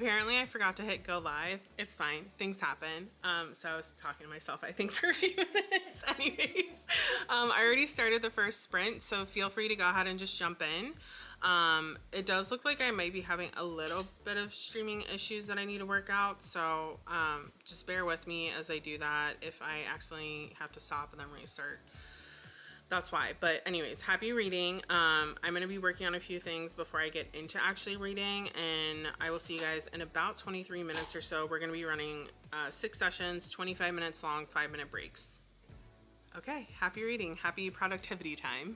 Apparently I forgot to hit go live. It's fine. Things happen. So I was talking to myself, I think, for a few minutes. Anyways, I already started the first sprint, so feel free to go ahead and just jump in. It does look like I might be having a little bit of streaming issues that I need to work out. So just bear with me as I do that. If I accidentally have to stop and then restart, that's why. But anyways, happy reading. I'm going to be working on a few things before I get into actually reading, and I will see you guys in about 23 minutes or so. We're going to be running 6 sessions, 25 minutes long, 5-minute breaks. Okay, happy reading. Happy productivity time.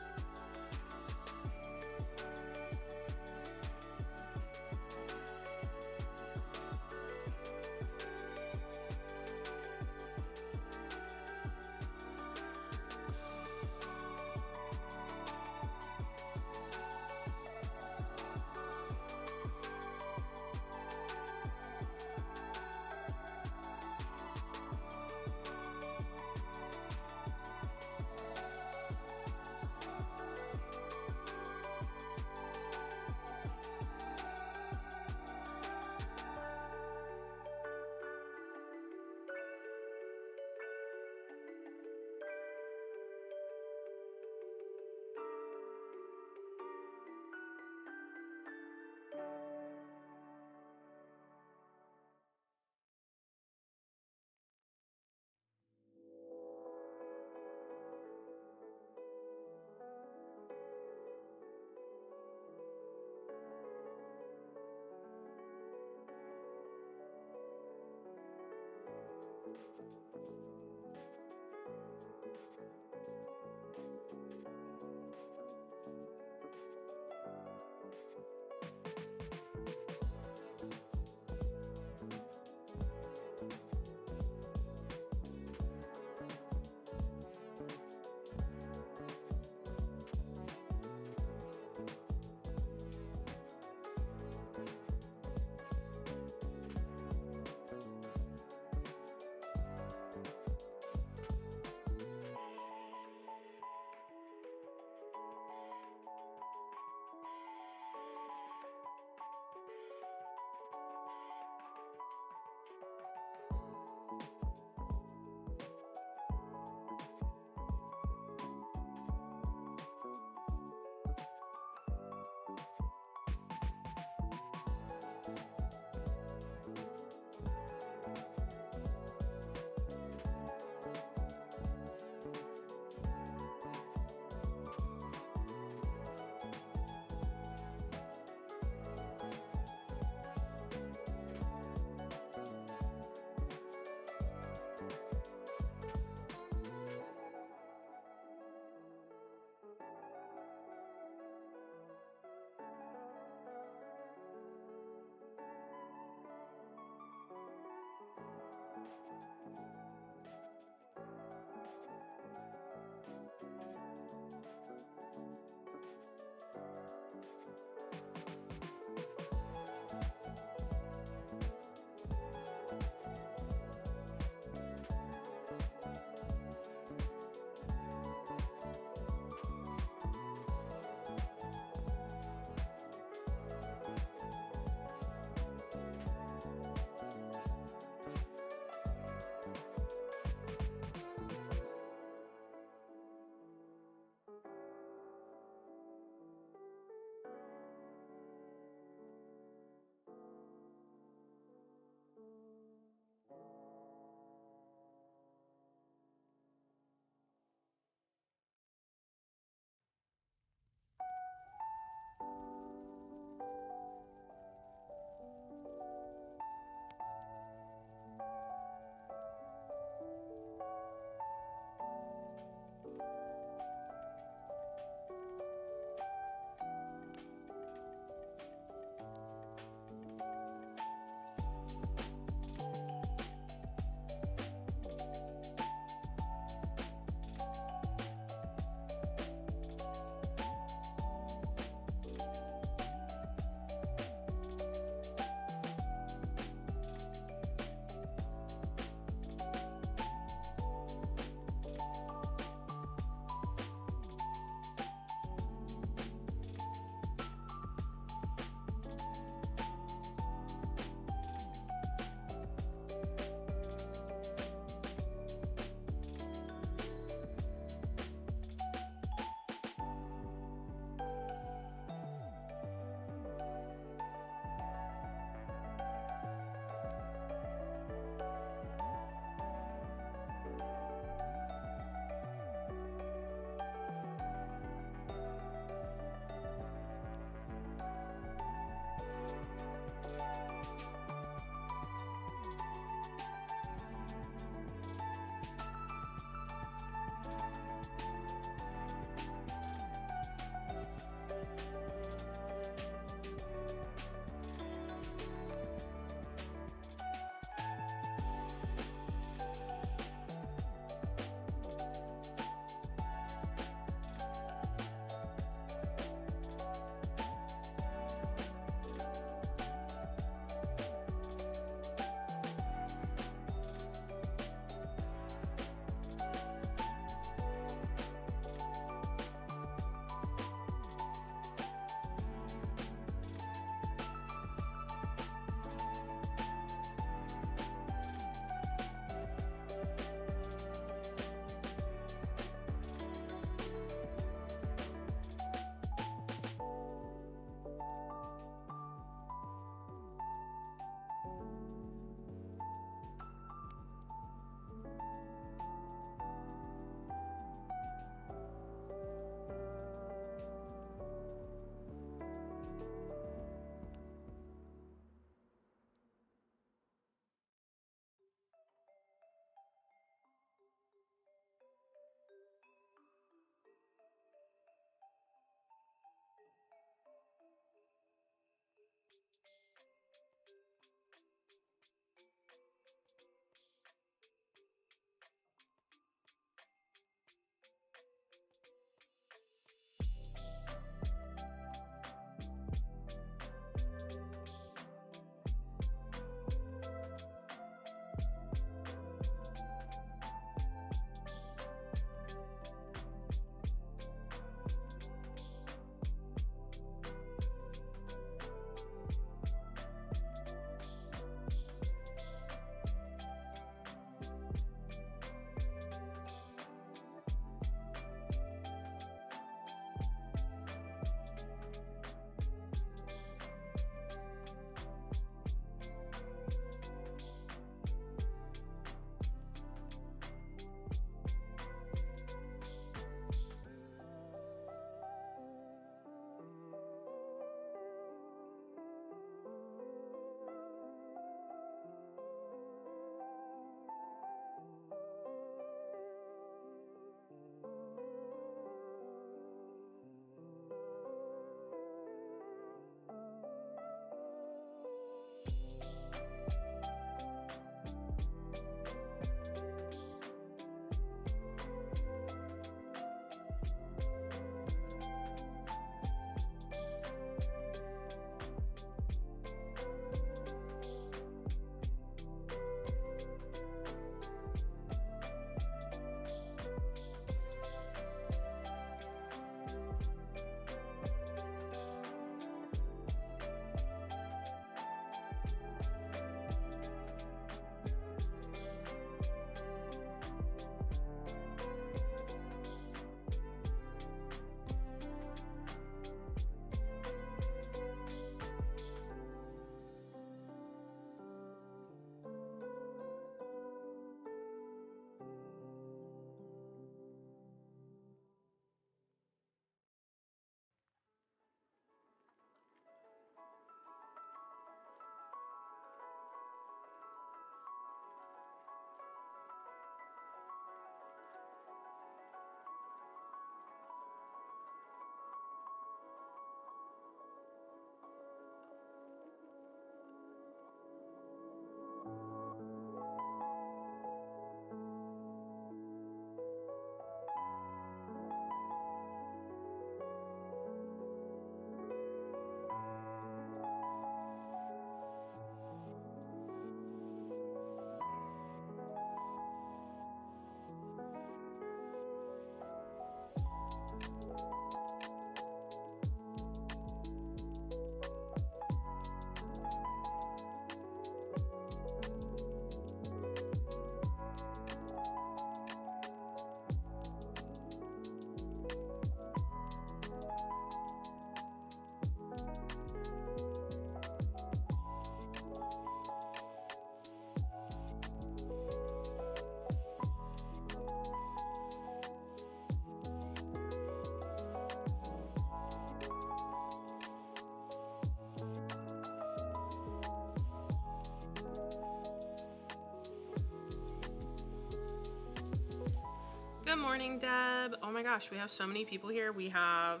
morning, Deb. Oh my gosh, we have so many people here. We have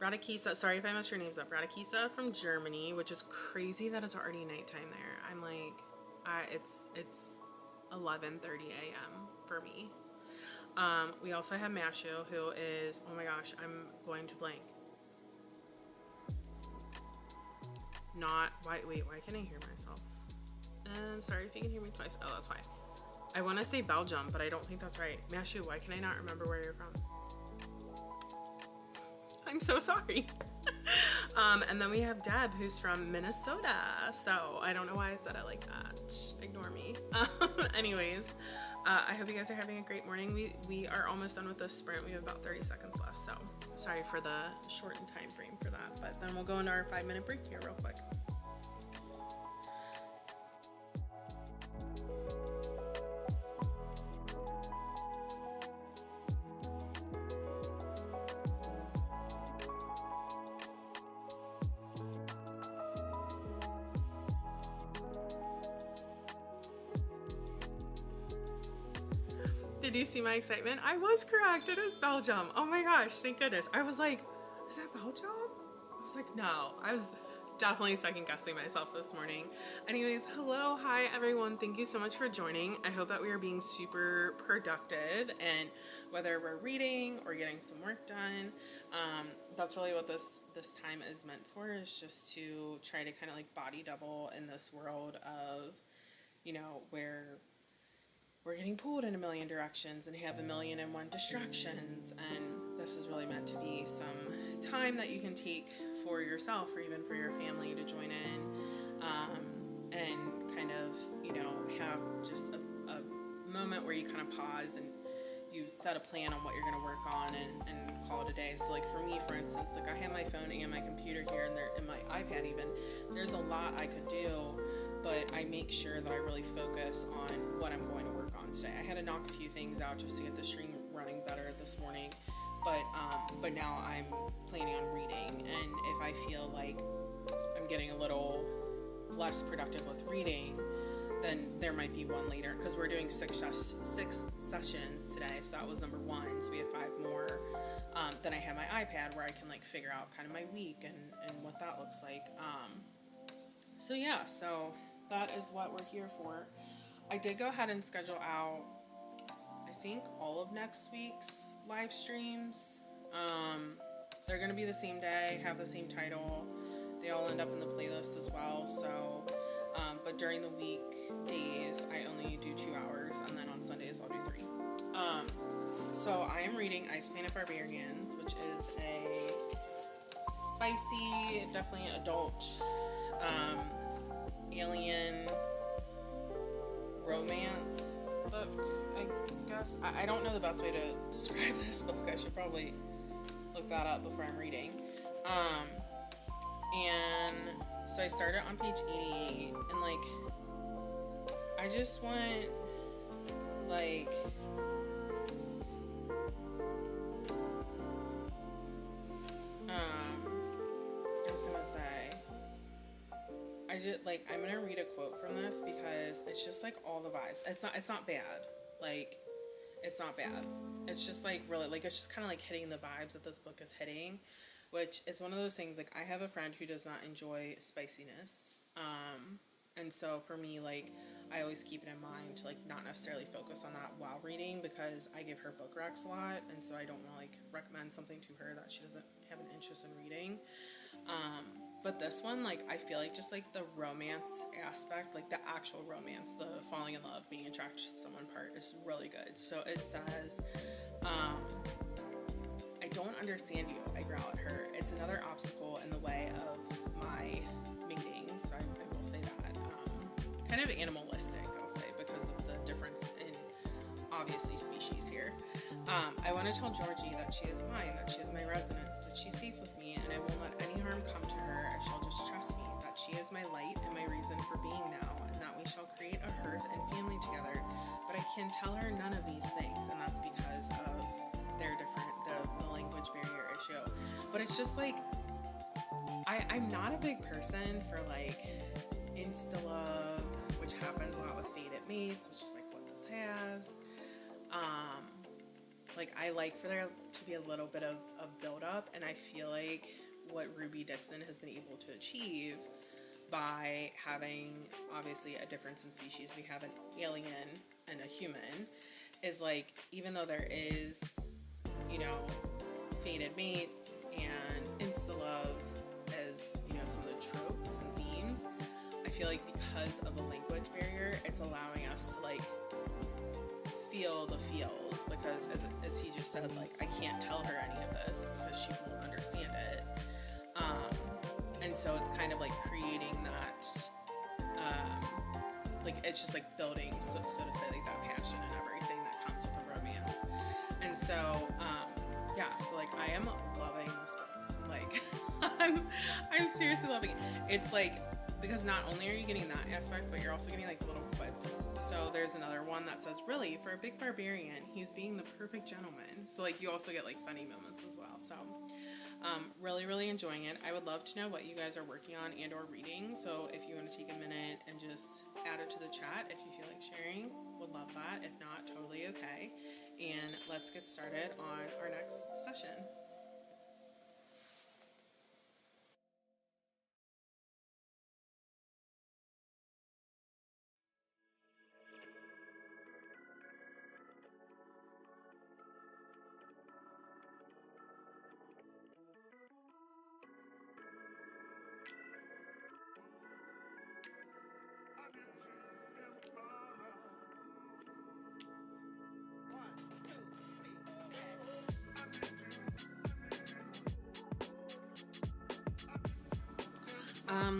Radakisa, sorry if I messed your names up. Radakisa from Germany, which is crazy that it's already nighttime there. I'm like, it's 11:30 a.m. for me. We also have Mashu, who is, oh my gosh, I'm going to blank. Wait, why can't I hear myself? Sorry if you can hear me twice. Oh, that's fine. I want to say Belgium, but I don't think that's right. Mashu, why can I not remember where you're from? I'm so sorry. And then we have Deb, who's from Minnesota. So I don't know why I said it like that. Ignore me. Anyways, I hope you guys are having a great morning. We are almost done with this sprint. We have about 30 seconds left. So sorry for the shortened time frame for that. But then we'll go into our 5-minute break here real quick. Did you see my excitement? I was correct. It is Belgium. Oh my gosh, thank goodness. I was like, is that Belgium? I was like, no. I was definitely second guessing myself this morning. Anyways, hello, hi everyone. Thank you so much for joining. I hope that we are being super productive, and whether we're reading or getting some work done, that's really what this time is meant for, is just to try to kind of like body double in this world of, you know, where we're getting pulled in a million directions and have 1,000,001 distractions, and this is really meant to be some time that you can take for yourself or even for your family to join in, and kind of, you know, have just a moment where you kind of pause and you set a plan on what you're going to work on and call it a day. So like for me, for instance, like I have my phone and my computer here and my iPad even. There's a lot I could do, but I make sure that I really focus on what I'm going to work on today. I had to knock a few things out just to get the stream running better this morning, but now I'm planning on reading, and if I feel like I'm getting a little less productive with reading, then there might be one later, because we're doing six sessions today, so that was number 1, so we have 5 more. Then I have my iPad where I can like figure out kind of my week and what that looks like. So yeah, so that is what we're here for. I did go ahead and schedule out, I think, all of next week's live streams. They're going to be the same day, have the same title. They all end up in the playlist as well. So, but during the weekdays, I only do 2 hours, and then on Sundays, I'll do 3. So I am reading Ice Planet Barbarians, which is a spicy, definitely adult, alien romance book, I guess. I don't know the best way to describe this book. I should probably look that up before I'm reading. And so I started on page 88, and like, I just want, like, I was gonna say, I'm gonna read a quote from this because it's just like all the vibes. It's not bad. Like, it's not bad. It's just like really, like, it's just kind of like hitting the vibes that this book is hitting, which it's one of those things, like, I have a friend who does not enjoy spiciness. And so for me, like, I always keep it in mind to like not necessarily focus on that while reading, because I give her book recs a lot, and so I don't want to like recommend something to her that she doesn't have an interest in reading. But this one, like, I feel like just like the romance aspect, like the actual romance, the falling in love, being attracted to someone part is really good. So it says, I don't understand you, I growl at her. It's another obstacle in the way of my mating. So I will say that. Kind of animalistic, I'll say, because of the difference in, obviously, species here. I want to tell Georgie that she is mine, that she is my residence, that she's safe with me, and I won't let any harm come to her, and she'll just trust me, that she is my light and my reason for being now, and that we shall create a hearth and family together. But I can tell her none of these things, and that's because of their different, the language barrier issue. But it's just like, I'm not a big person for like insta love, which happens a lot with fated mates, which is like what this has. like I like for there to be a little bit of build up, and I feel like what Ruby Dixon has been able to achieve by having obviously a difference in species, we have an alien and a human, is like, even though there is, you know, fated mates and insta-love as, you know, some of the tropes and themes, I feel like because of a language barrier, it's allowing us to like feel the feels, because as he just said, like, I can't tell her any of this because she won't understand it. And so it's kind of like creating that, like, it's just like building, so to say, like that passion and everything that comes with a romance. And so, yeah, so like I am loving this book. Like, I'm seriously loving it. It's like, because not only are you getting that aspect, but you're also getting like little quips. So there's another one that says, really, for a big barbarian, he's being the perfect gentleman. So like you also get like funny moments as well. So really, really enjoying it. I would love to know what you guys are working on and or reading. So if you want to take a minute and just add it to the chat if you feel like sharing, would love that. If not, totally okay. And let's get started on our next session.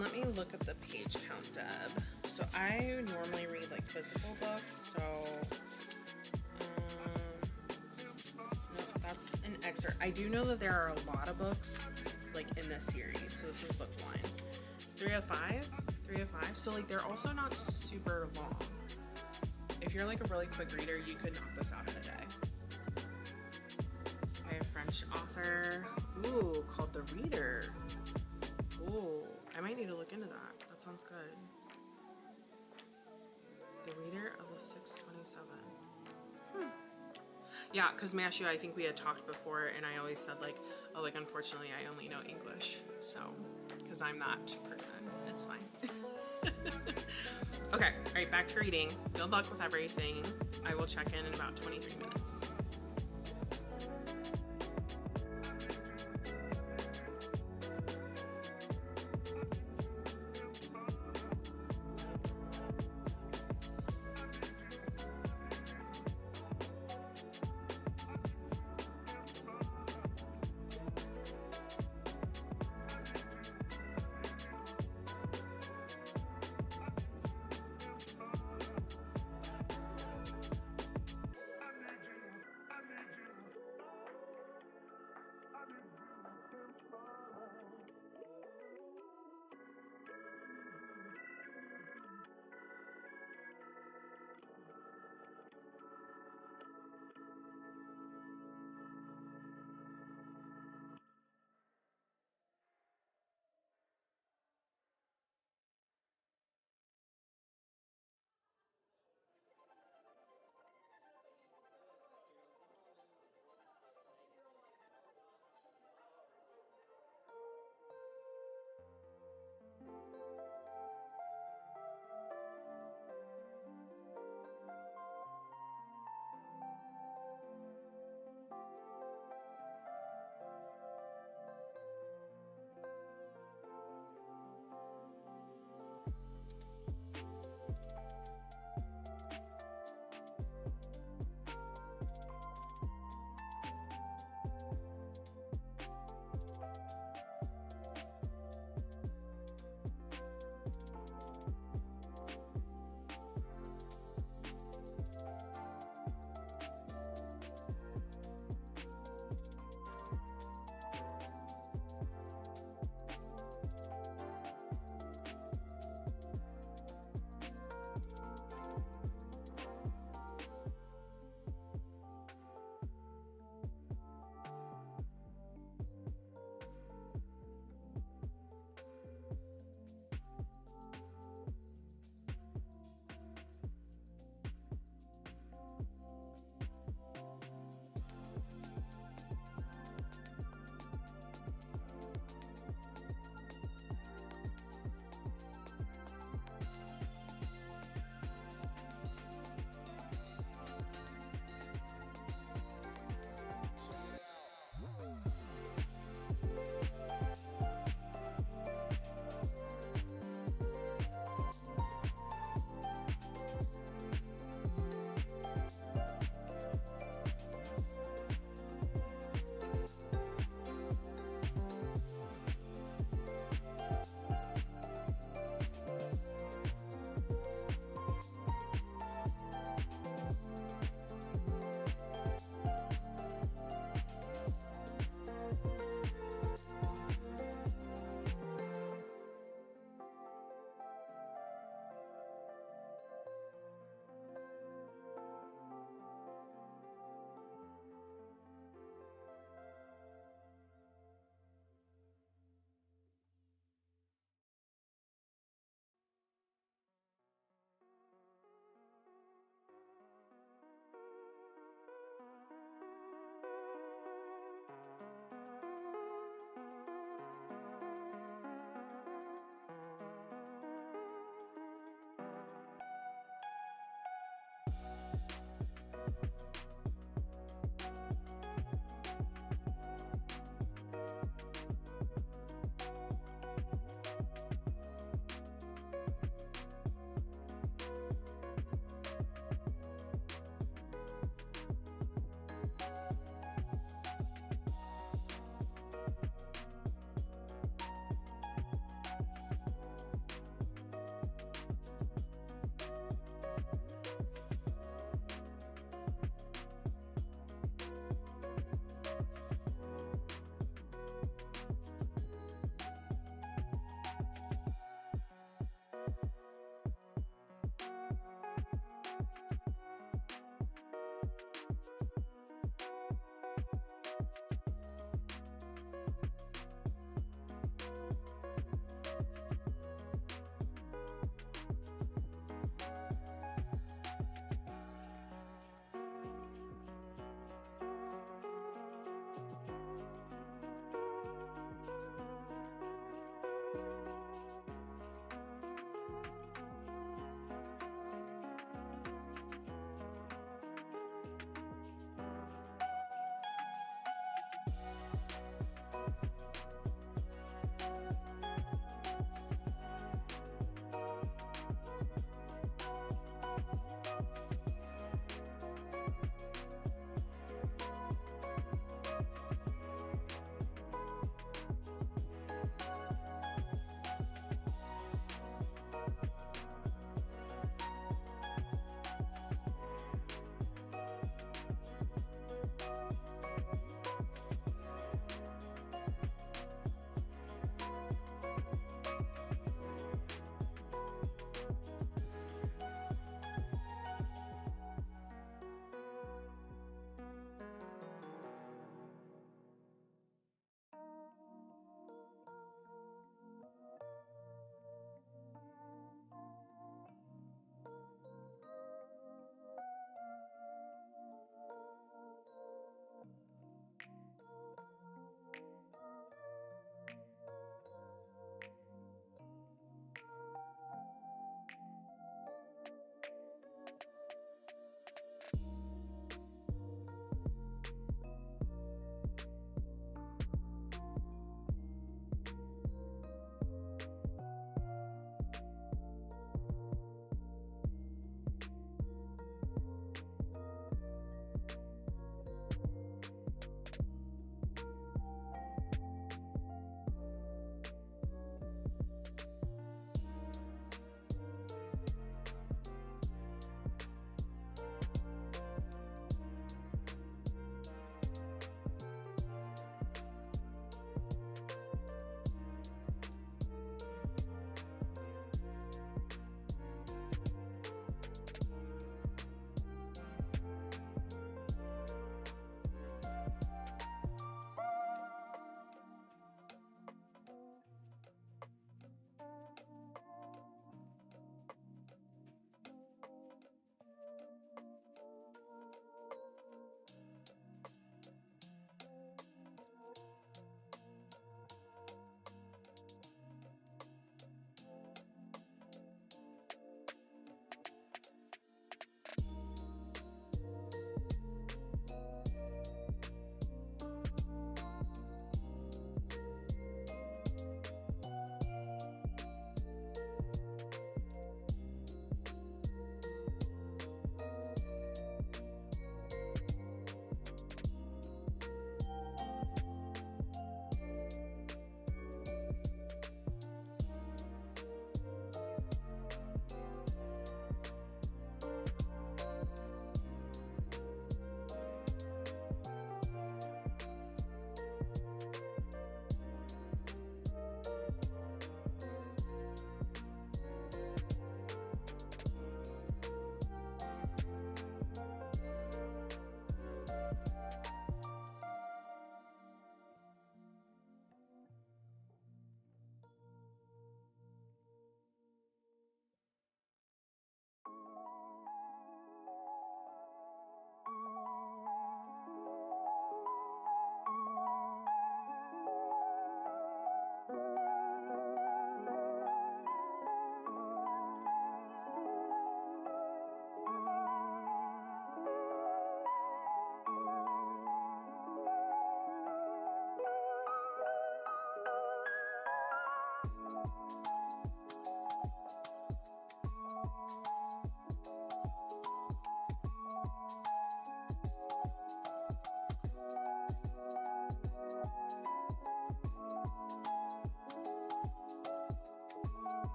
Let me look at the page count, Deb. So I normally read like physical books, so no, that's an excerpt. I do know that there are a lot of books like in this series, so this is book 1. 305? 305? So like they're also not super long. If you're like a really quick reader, you could knock this out in a day. By a French author, ooh, called The Reader. Ooh, I might need to look into that. That sounds good. The Reader of the 627. Yeah, because Mashu, I think we had talked before, and I always said like, oh, like unfortunately I only know English, so because I'm that person, it's fine. Okay, all right, back to reading. Good luck with everything. I will check in about 23 minutes.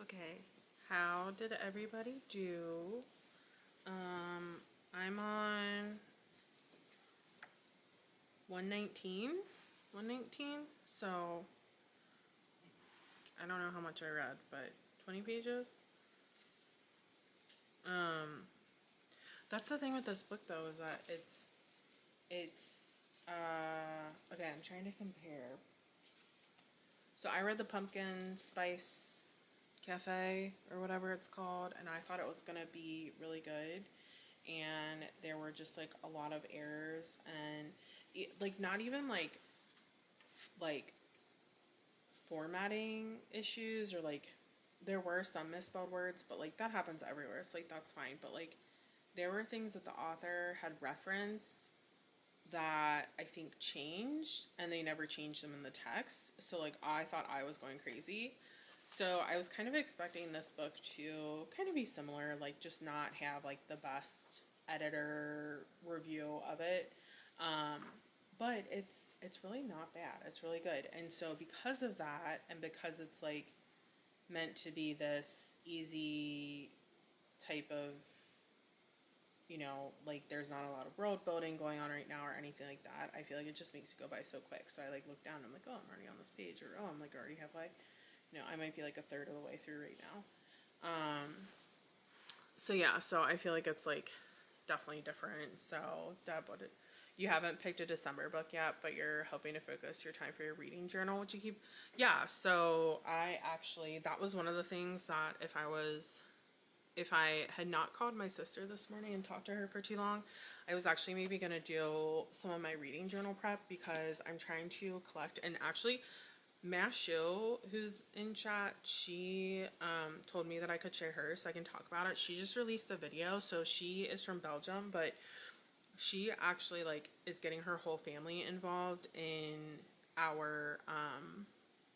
Okay, how did everybody do? I'm on 119, so I don't know how much I read, but 20 pages. That's the thing with this book though, is that okay, I'm trying to compare. So I read the Pumpkin Spice Cafe or whatever it's called, and I thought it was gonna be really good, and there were just like a lot of errors, and like not even like formatting issues, or like there were some misspelled words, but like that happens everywhere, so like that's fine. But like there were things that the author had referenced that I think changed, and they never changed them in the text. So like I thought I was going crazy. So I was kind of expecting this book to kind of be similar, like just not have like the best editor review of it. But it's really not bad. It's really good. And so because of that, and because it's like meant to be this easy type of, you know, like there's not a lot of world building going on right now or anything like that, I feel like it just makes it go by so quick. So I like look down and I'm like, oh, I'm already on this page, or oh, I'm like already halfway. You know, I might be like a third of the way through right now. So yeah, so I feel like it's like definitely different. So Deb, you haven't picked a December book yet, but you're hoping to focus your time for your reading journal, which you keep. Yeah, so I actually, that was one of the things that if I had not called my sister this morning and talked to her for too long, I was actually maybe going to do some of my reading journal prep, because I'm trying to collect, and actually Mashu, who's in chat, she told me that I could share hers so I can talk about it. She just released a video, so she is from Belgium, but she actually like is getting her whole family involved in our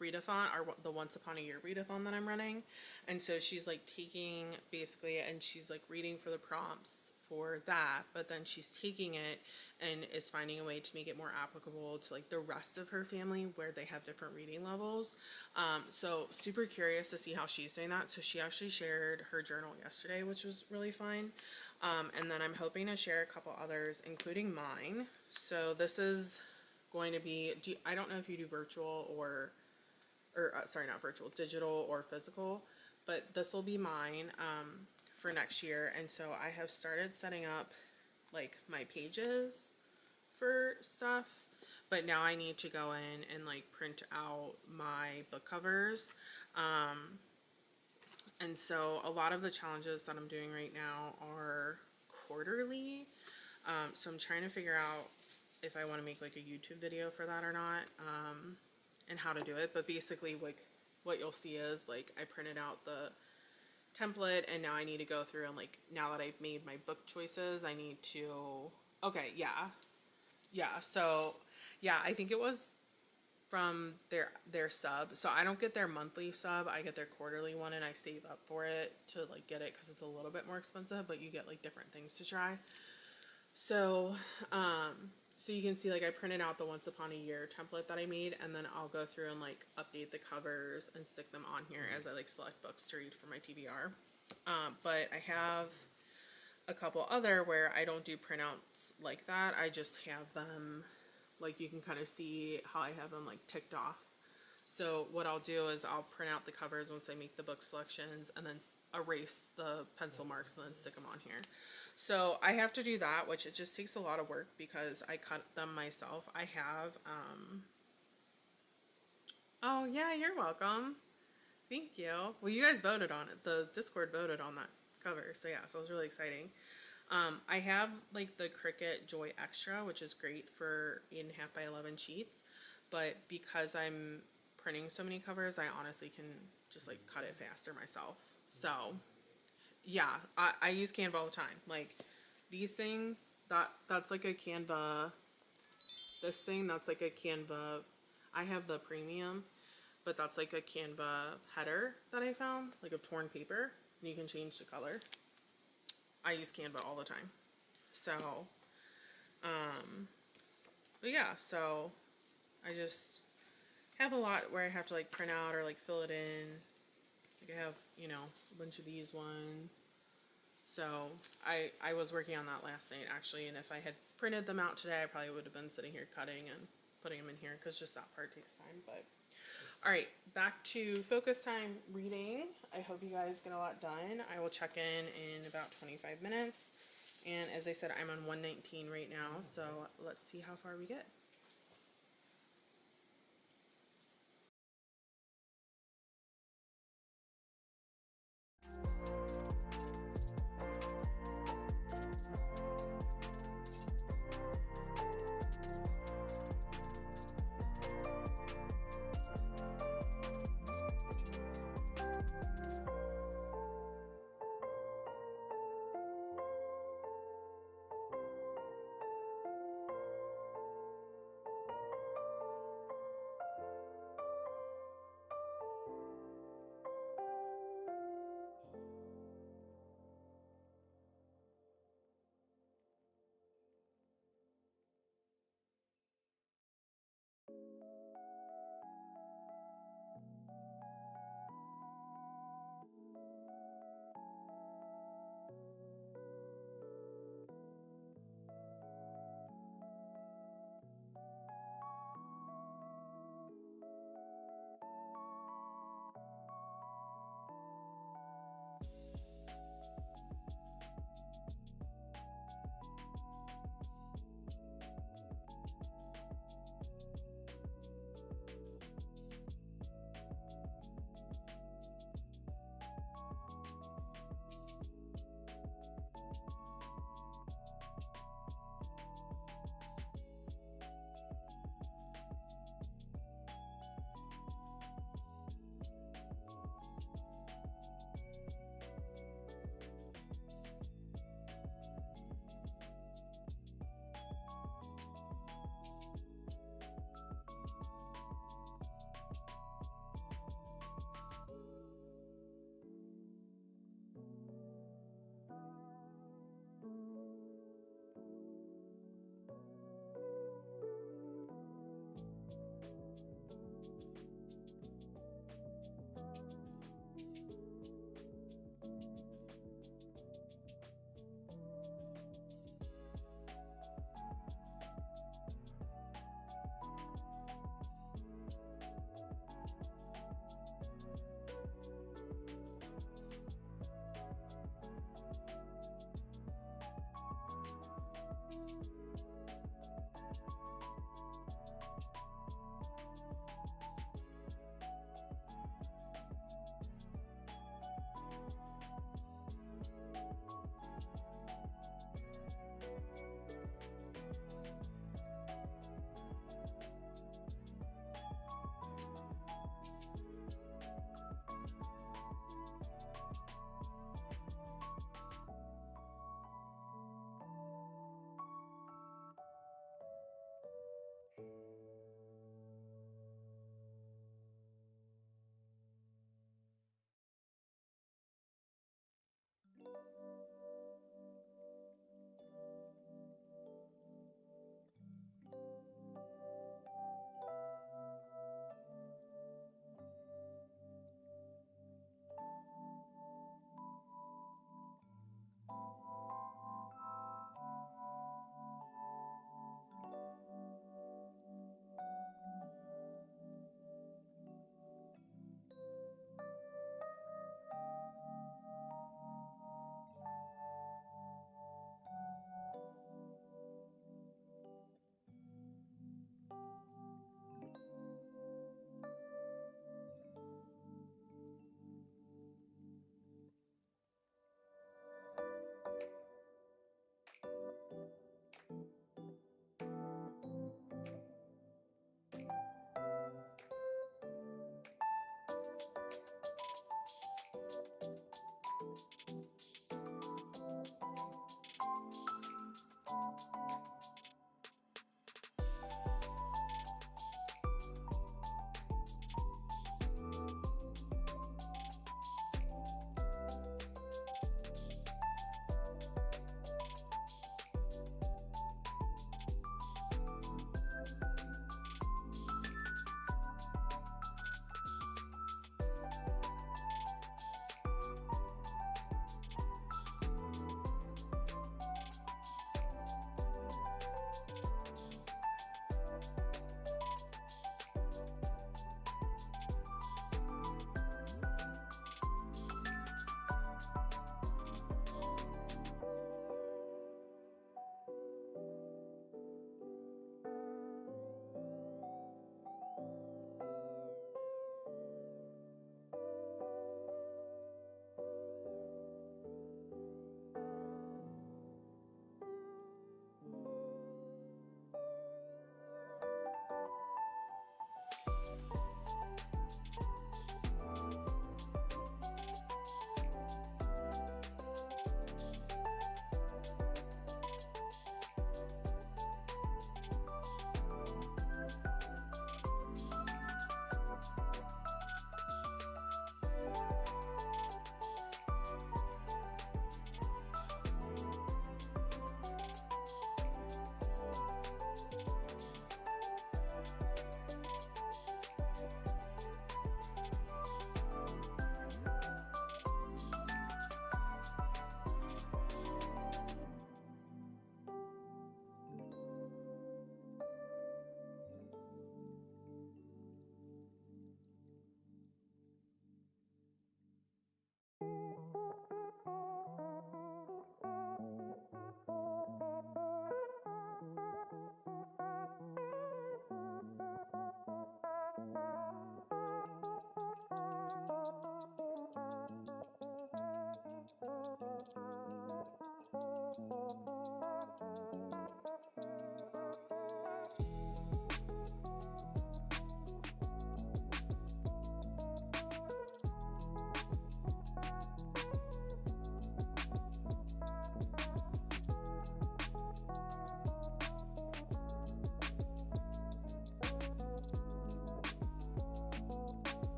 readathon, the Once Upon a Year readathon that I'm running. And so she's like taking basically, and she's like reading for the prompts for that, but then she's taking it and is finding a way to make it more applicable to like the rest of her family where they have different reading levels. So super curious to see how she's doing that. So she actually shared her journal yesterday, which was really fun. And then I'm hoping to share a couple others, including mine. So this is going to be, I don't know if you do virtual or sorry, not virtual, digital or physical, but this will be mine for next year. And so I have started setting up like my pages for stuff, but now I need to go in and like print out my book covers. And so a lot of the challenges that I'm doing right now are quarterly. So I'm trying to figure out if I want to make like a YouTube video for that or not, and how to do it. But basically like what you'll see is like I printed out the template, and now I need to go through and like, now that I've made my book choices, I need to, okay, yeah, so yeah, I think it was from their sub. So I don't get their monthly sub, I get their quarterly one, and I save up for it to like get it because it's a little bit more expensive, but you get like different things to try. So so you can see like I printed out the Once Upon a Year template that I made, and then I'll go through and like update the covers and stick them on here as I like select books to read for my TBR. But I have a couple other where I don't do printouts like that. I just have them, like you can kind of see how I have them like ticked off. So what I'll do is I'll print out the covers once I make the book selections, and then erase the pencil marks and then stick them on here. So I have to do that, which it just takes a lot of work because I cut them myself. I have, oh yeah, you're welcome. Thank you. Well, you guys voted on it. The Discord voted on that cover. So yeah, so it was really exciting. I have like the Cricut Joy Extra, which is great for 8.5 by 11 sheets. But because I'm printing so many covers, I honestly can just like cut it faster myself. So yeah, I use Canva all the time. Like these things, that's like a Canva, this thing, that's like a Canva, I have the premium, but that's like a Canva header that I found, like of torn paper, and you can change the color. I use Canva all the time. So, but yeah, so I just have a lot where I have to like print out or like fill it in Like I have, you know, a bunch of these ones. So I was working on that last night actually, and if I had printed them out today, I probably would have been sitting here cutting and putting them in here because just that part takes time. But all right, back to focus time reading. I hope you guys get a lot done. I will check in about 25 minutes. And as I said, I'm on 119 right now, so let's see how far we get.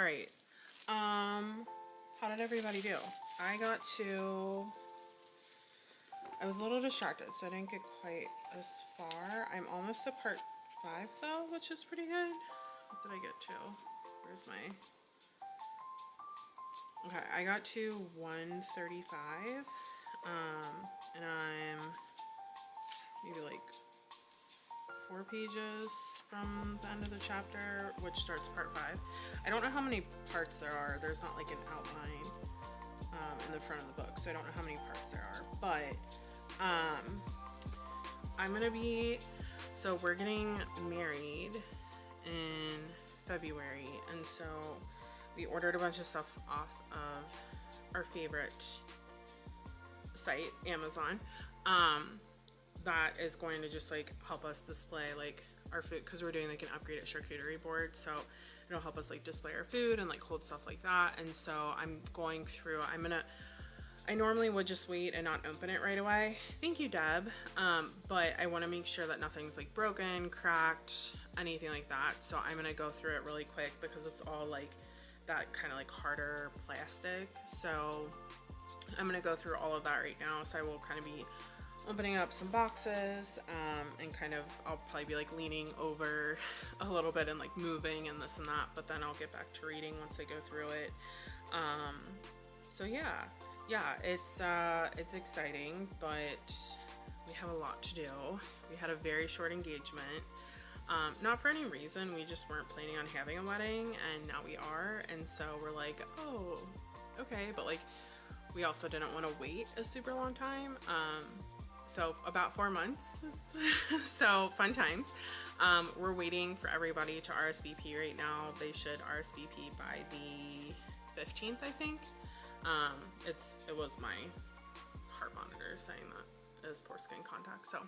All right. How did everybody do? I was a little distracted, so I didn't get quite as far. I'm almost to part 5 though, which is pretty good. What did I get to? Where's my... Okay, I got to 135. And I'm maybe like 4 pages from the end of the chapter, which starts part 5. I don't know how many parts there are. There's not like an outline in the front of the book, so I don't know how many parts there are. But I'm gonna be, so we're getting married in February, and so we ordered a bunch of stuff off of our favorite site, Amazon, that is going to just like help us display like our food, because we're doing like an upgraded charcuterie board, so it'll help us like display our food and like hold stuff like that. And so I'm going through, I normally would just wait and not open it right away, thank you Deb, but I want to make sure that nothing's like broken, cracked, anything like that. So I'm gonna go through it really quick because it's all like that kind of like harder plastic. So I'm gonna go through all of that right now. So I will kind of be opening up some boxes, and kind of, I'll probably be like leaning over a little bit and like moving and this and that, but then I'll get back to reading once I go through it. So yeah, it's exciting, but we have a lot to do. We had a very short engagement. Not for any reason, we just weren't planning on having a wedding, and now we are, and so we're like, oh, okay, but like we also didn't want to wait a super long time. So about 4 months, so fun times. We're waiting for everybody to RSVP right now. They should RSVP by the 15th, I think. It was my heart monitor saying that it is poor skin contact. So,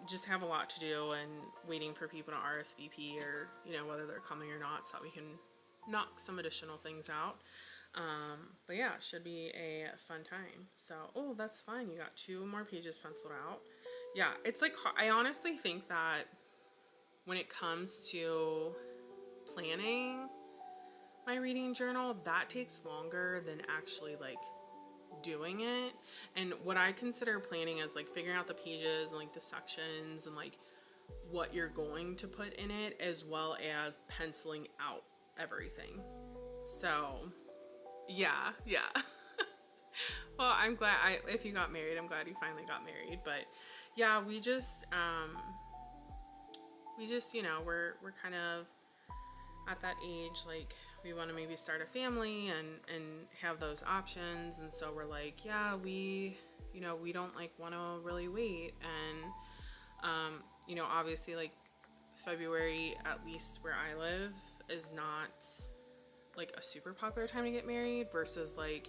just have a lot to do and waiting for people to RSVP, or whether they're coming or not, so that we can knock some additional things out. But yeah, it should be a fun time. So, oh, that's fine. You got 2 more pages penciled out. Yeah, it's like, I honestly think that when it comes to planning my reading journal, that takes longer than actually like doing it. And what I consider planning is like figuring out the pages and like the sections and like what you're going to put in it, as well as penciling out everything. So yeah. Well, I'm glad if you got married, I'm glad you finally got married. But yeah, we just we're kind of at that age, like we want to maybe start a family and have those options. And so we're like, yeah, we don't like want to really wait. And obviously like February, at least where I live, is not like a super popular time to get married, versus like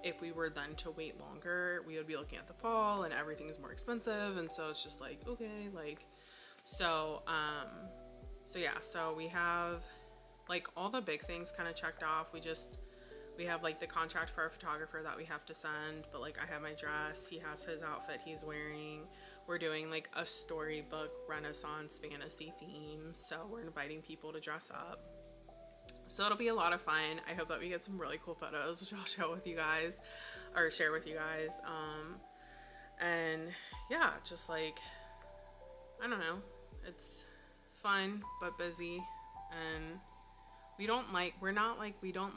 if we were then to wait longer, we would be looking at the fall and everything's more expensive. And so it's just like, okay, like, so yeah, so we have like all the big things kind of checked off. We have like the contract for our photographer that we have to send, but like I have my dress, he has his outfit he's wearing. We're doing like a storybook Renaissance fantasy theme, so we're inviting people to dress up. So it'll be a lot of fun. I hope that we get some really cool photos, which I'll share with you guys. And yeah, just like, I don't know, it's fun but busy, and we don't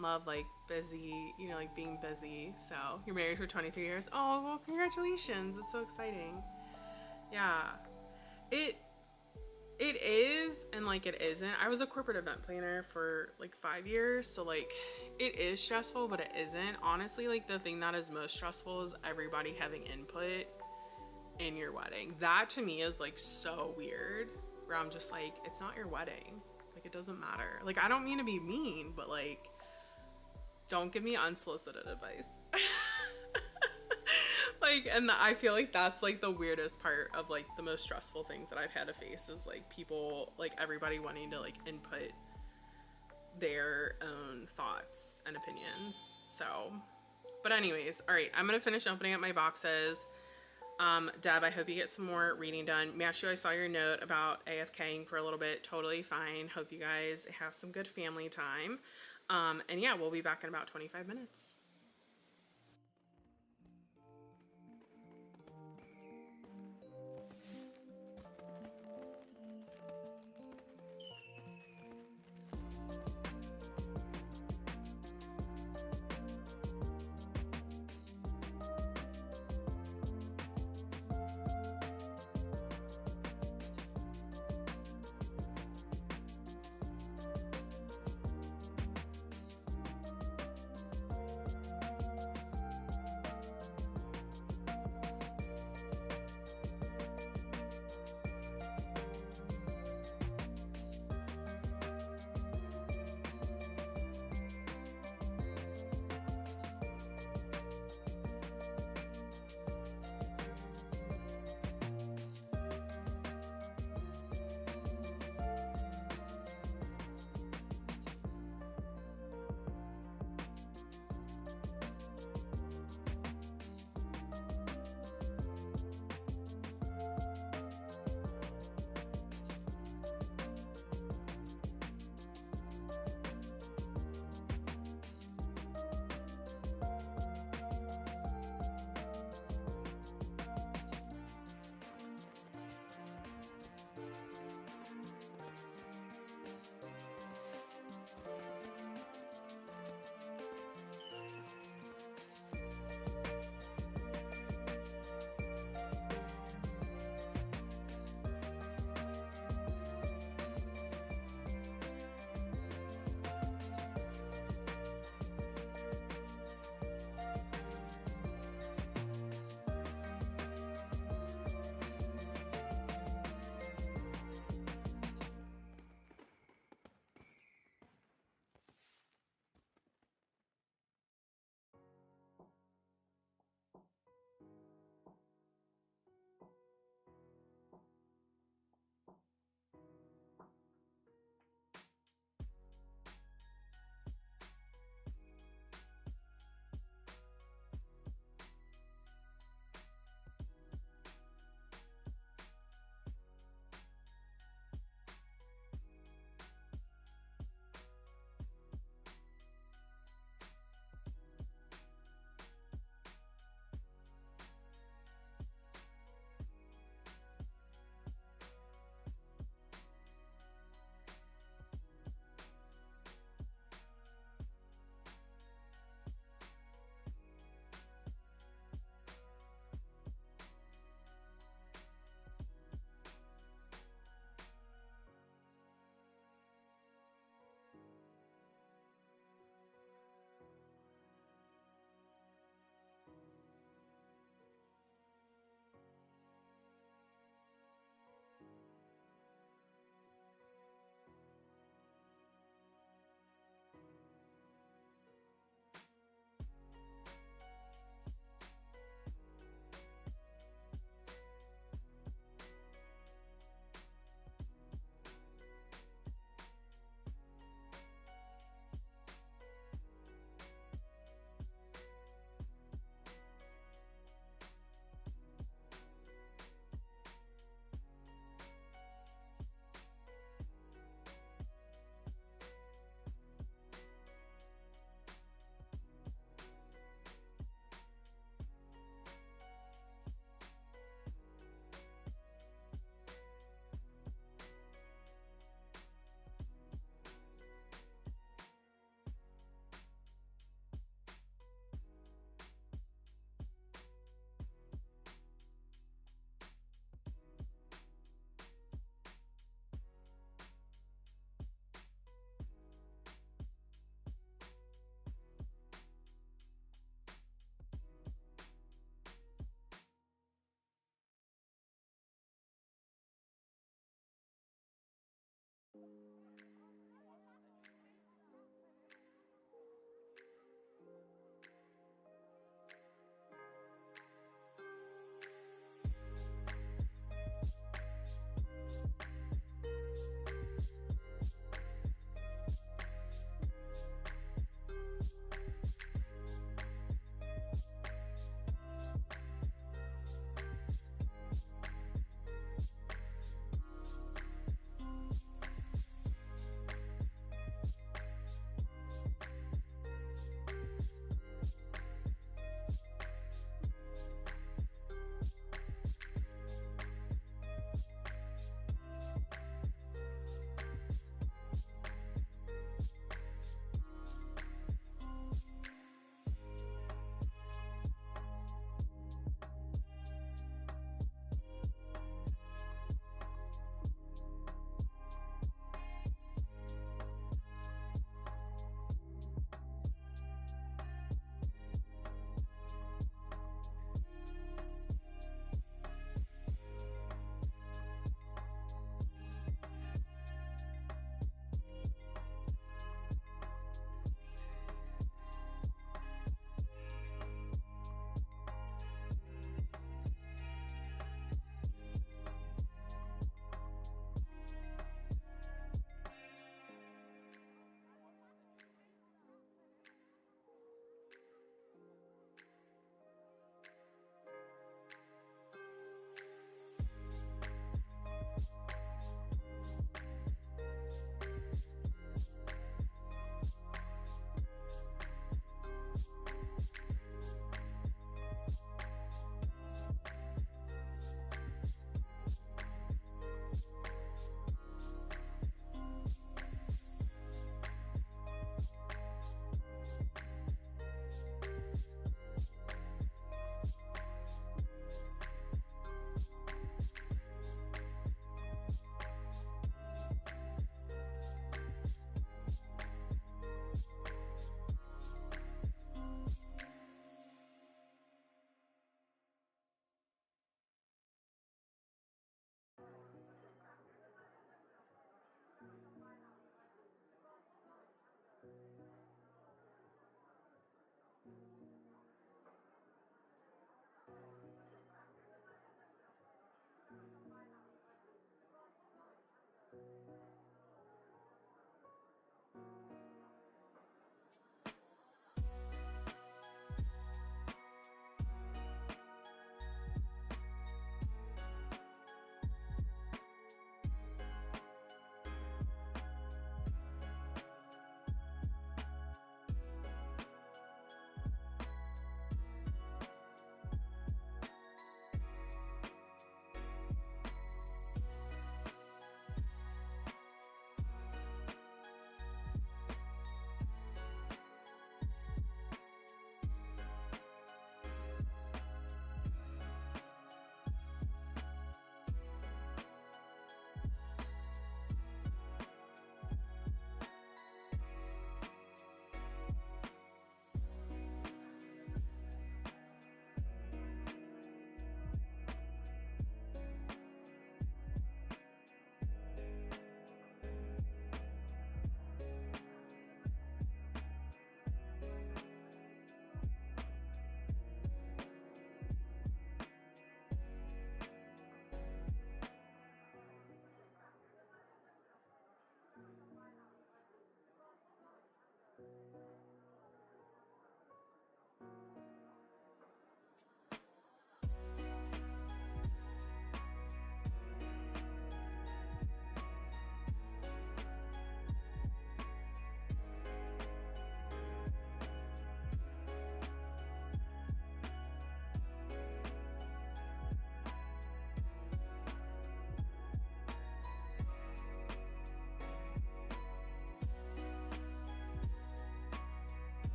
love like busy, like being busy. So you're married for 23 years. Oh, well, congratulations. It's so exciting. Yeah, it is, and like it isn't. I was a corporate event planner for like 5 years, so like it is stressful, but it isn't. Honestly, like the thing that is most stressful is everybody having input in your wedding. That to me is like so weird, where I'm just like, it's not your wedding. Like, it doesn't matter. Like, I don't mean to be mean, but like, don't give me unsolicited advice. Like, and I feel like that's like the weirdest part of like the most stressful things that I've had to face, is like people, like everybody wanting to like input their own thoughts and opinions. So, but anyways, all right, I'm gonna finish opening up my boxes. Deb, I hope you get some more reading done. Matthew, I saw your note about AFKing for a little bit. Totally fine. Hope you guys have some good family time. And yeah, we'll be back in about 25 minutes.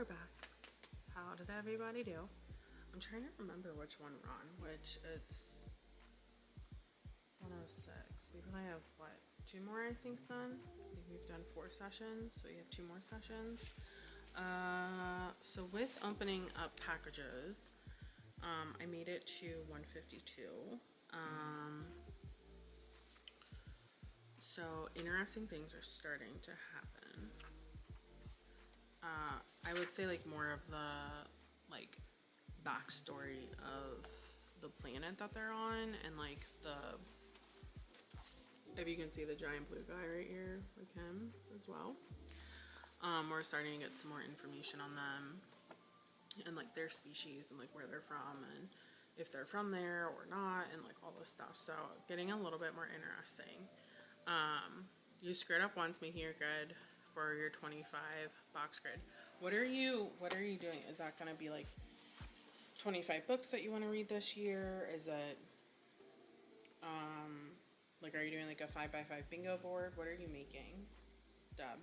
we're back. How did everybody do? I'm trying to remember which one we're on, which it's 106. We probably have, what, 2 more, I think, then? I think we've done 4 sessions, so we have 2 more sessions. So with opening up packages, I made it to 152. So interesting things are starting to happen. I would say like more of the like backstory of the planet that they're on, and like if you can see the giant blue guy right here, like him as well. We're starting to get some more information on them and like their species and like where they're from and if they're from there or not and like all this stuff. So getting a little bit more interesting. You screwed up once, making it good for your 25 box grid. What are you doing? Is that gonna be like 25 books that you want to read this year? Is it like, are you doing like a 5x5 bingo board? What are you making, Deb?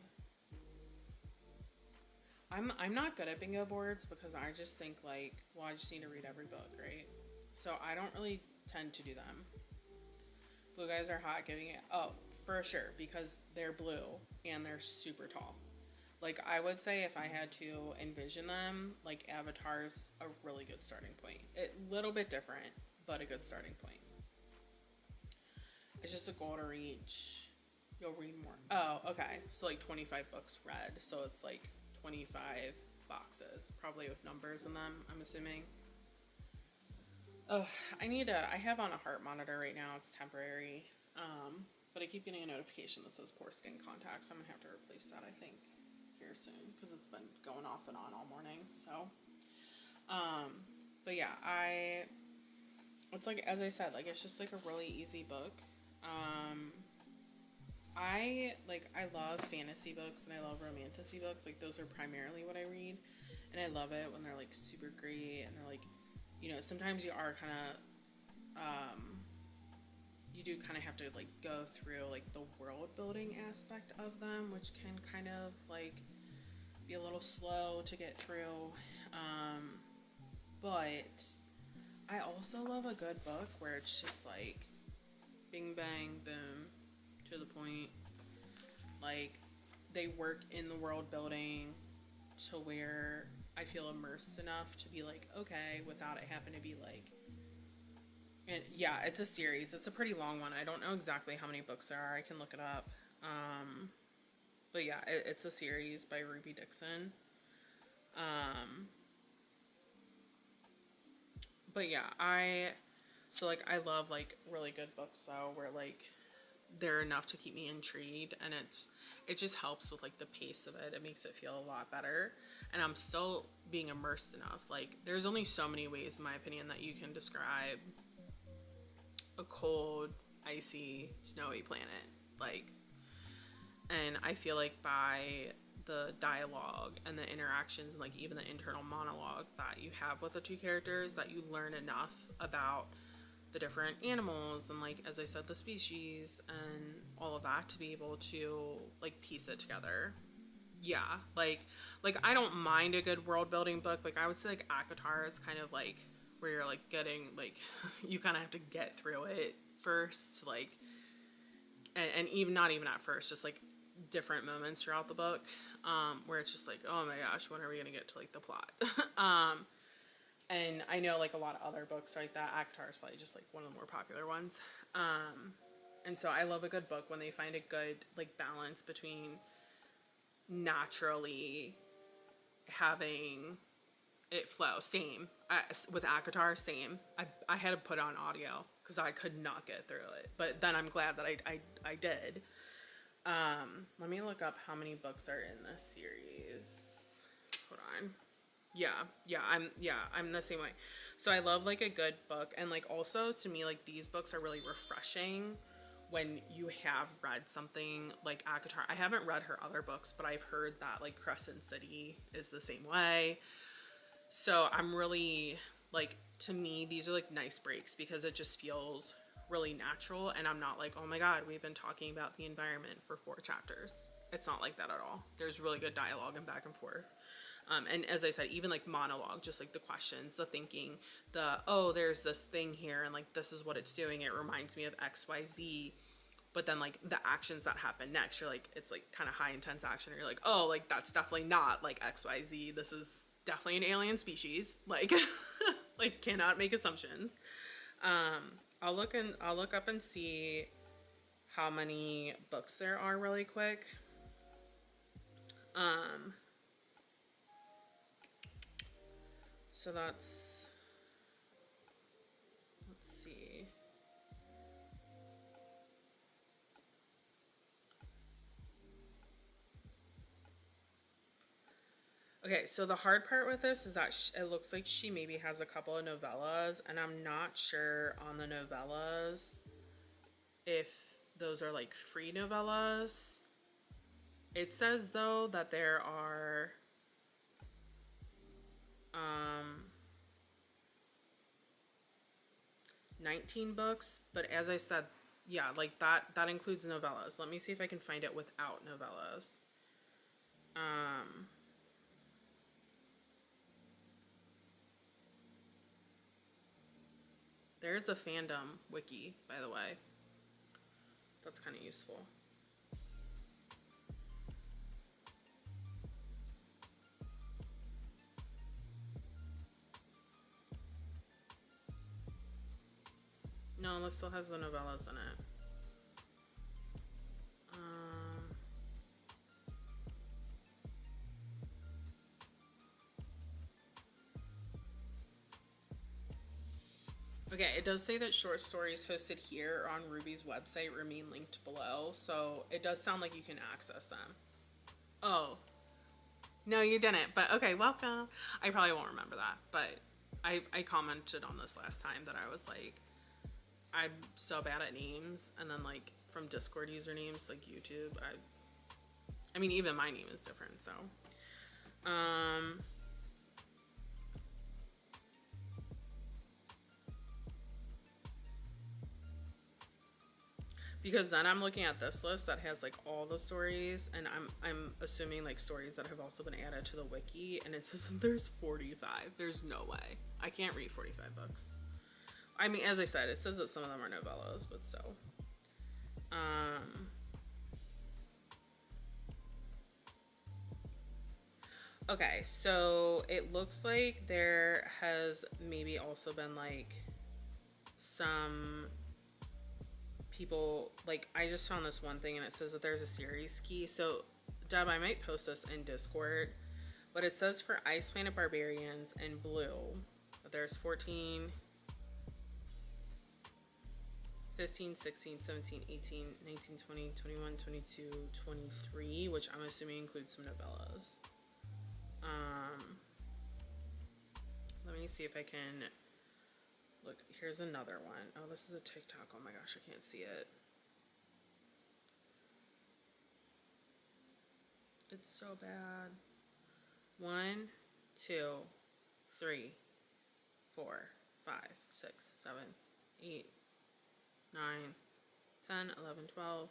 I'm not good at bingo boards because I just think like, well, I just need to read every book, right? So I don't really tend to do them. Blue guys are hot, giving it, oh, for sure, because they're blue and they're super tall. Like, I would say if I had to envision them, like, Avatar's a really good starting point. A little bit different, but a good starting point. It's just a goal to reach. You'll read more. Oh, okay. So, like, 25 books read. So, it's, like, 25 boxes, probably with numbers in them, I'm assuming. Oh, I have on a heart monitor right now. It's temporary. But I keep getting a notification that says poor skin contacts. I'm going to have to replace that, I think, here soon, because it's been going off and on all morning. So, but yeah, it's like, as I said, like, it's just like a really easy book. I love fantasy books and I love romantasy books. Like, those are primarily what I read. And I love it when they're like super great and they're like, you know, sometimes you are kind of, you do kind of have to like go through like the world building aspect of them, which can kind of like be a little slow to get through. But I also love a good book where it's just like bing bang boom to the point. Like, they work in the world building to where I feel immersed enough to be like, okay, without it having to be like, and yeah, it's a series. It's a pretty long one. I don't know exactly how many books there are. I can look it up. But yeah, it's a series by Ruby Dixon. But yeah, I love like really good books though, where like they're enough to keep me intrigued, and it just helps with like the pace of it. It makes it feel a lot better, and I'm still being immersed enough. Like, there's only so many ways, in my opinion, that you can describe a cold, icy, snowy planet. Like, and I feel like by the dialogue and the interactions and like even the internal monologue that you have with the two characters, that you learn enough about the different animals and, like, as I said, the species and all of that to be able to like piece it together. Yeah, like I don't mind a good world building book. Like, I would say like ACOTAR is kind of like where you're like getting like you kind of have to get through it first, like, and even not even at first, just like different moments throughout the book, where it's just like, oh my gosh, when are we gonna get to like the plot? And I know like a lot of other books like that. ACOTAR is probably just like one of the more popular ones. And so I love a good book when they find a good like balance between naturally having it flow. Same with ACOTAR. Same. I had to put on audio because I could not get through it. But then I'm glad that I did. Let me look up how many books are in this series. Hold on. Yeah, I'm the same way. So I love like a good book, and like also to me, like, these books are really refreshing when you have read something like ACOTAR. I haven't read her other books, but I've heard that like Crescent City is the same way. So I'm really like, to me, these are like nice breaks because it just feels really natural, and I'm not like, oh my god, we've been talking about the environment for 4 chapters. It's not like that at all. There's really good dialogue and back and forth. And as I said, even like monologue, just like the questions, the thinking, oh, there's this thing here and like this is what it's doing. It reminds me of XYZ. But then like the actions that happen next, you're like, it's like kind of high intense action. Or you're like, oh, like that's definitely not like XYZ. This is definitely an alien species. Like, like cannot make assumptions. I'll look up and see how many books there are really quick. So that's, let's see. Okay, so the hard part with this is that it looks like she maybe has a couple of novellas, and I'm not sure on the novellas if those are like free novellas. It says though that there are 19 books, but as I said, yeah, like that includes novellas. Let me see if I can find it without novellas. There's a fandom wiki, by the way. That's kind of useful. No, this still has the novellas in it. Okay, it does say that short stories hosted here on Ruby's website remain linked below, so it does sound like you can access them. Oh, no, you didn't, but okay, welcome. I probably won't remember that, but I commented on this last time that I was like, I'm so bad at names, and then like from Discord usernames, like YouTube, I mean, even my name is different, so. Because then I'm looking at this list that has like all the stories, and I'm assuming like stories that have also been added to the wiki, and it says there's 45. There's no way. I can't read 45 books. I mean, as I said, it says that some of them are novellas, but still. Okay, so it looks like there has maybe also been like some people, like I just found this one thing and it says that there's a series key. So Deb, I might post this in Discord, but it says for Ice Planet Barbarians and Blue, there's 14, 15, 16, 17, 18, 19, 20, 21, 22, 23, which I'm assuming includes some novellas. Let me see if I can look. Here's another one. Oh, this is a TikTok. Oh my gosh, I can't see it. It's so bad. 1, 2, 3, 4, 5, 6, 7, 8, 9, 10, 11, 12,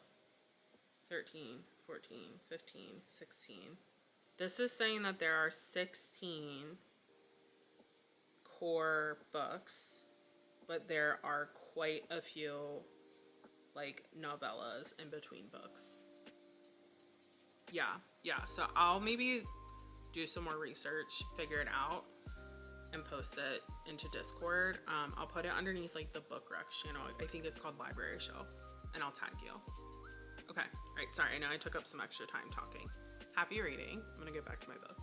13, 14, 15, 16. This is saying that there are 16 core books, but there are quite a few like novellas in between books. Yeah, so I'll maybe do some more research, figure it out, and post it into Discord. I'll put it underneath like the book Rex channel. I think it's called Library Shelf, and I'll tag you. Okay, all right, sorry, I know I took up some extra time talking. Happy reading. I'm gonna get back to my book.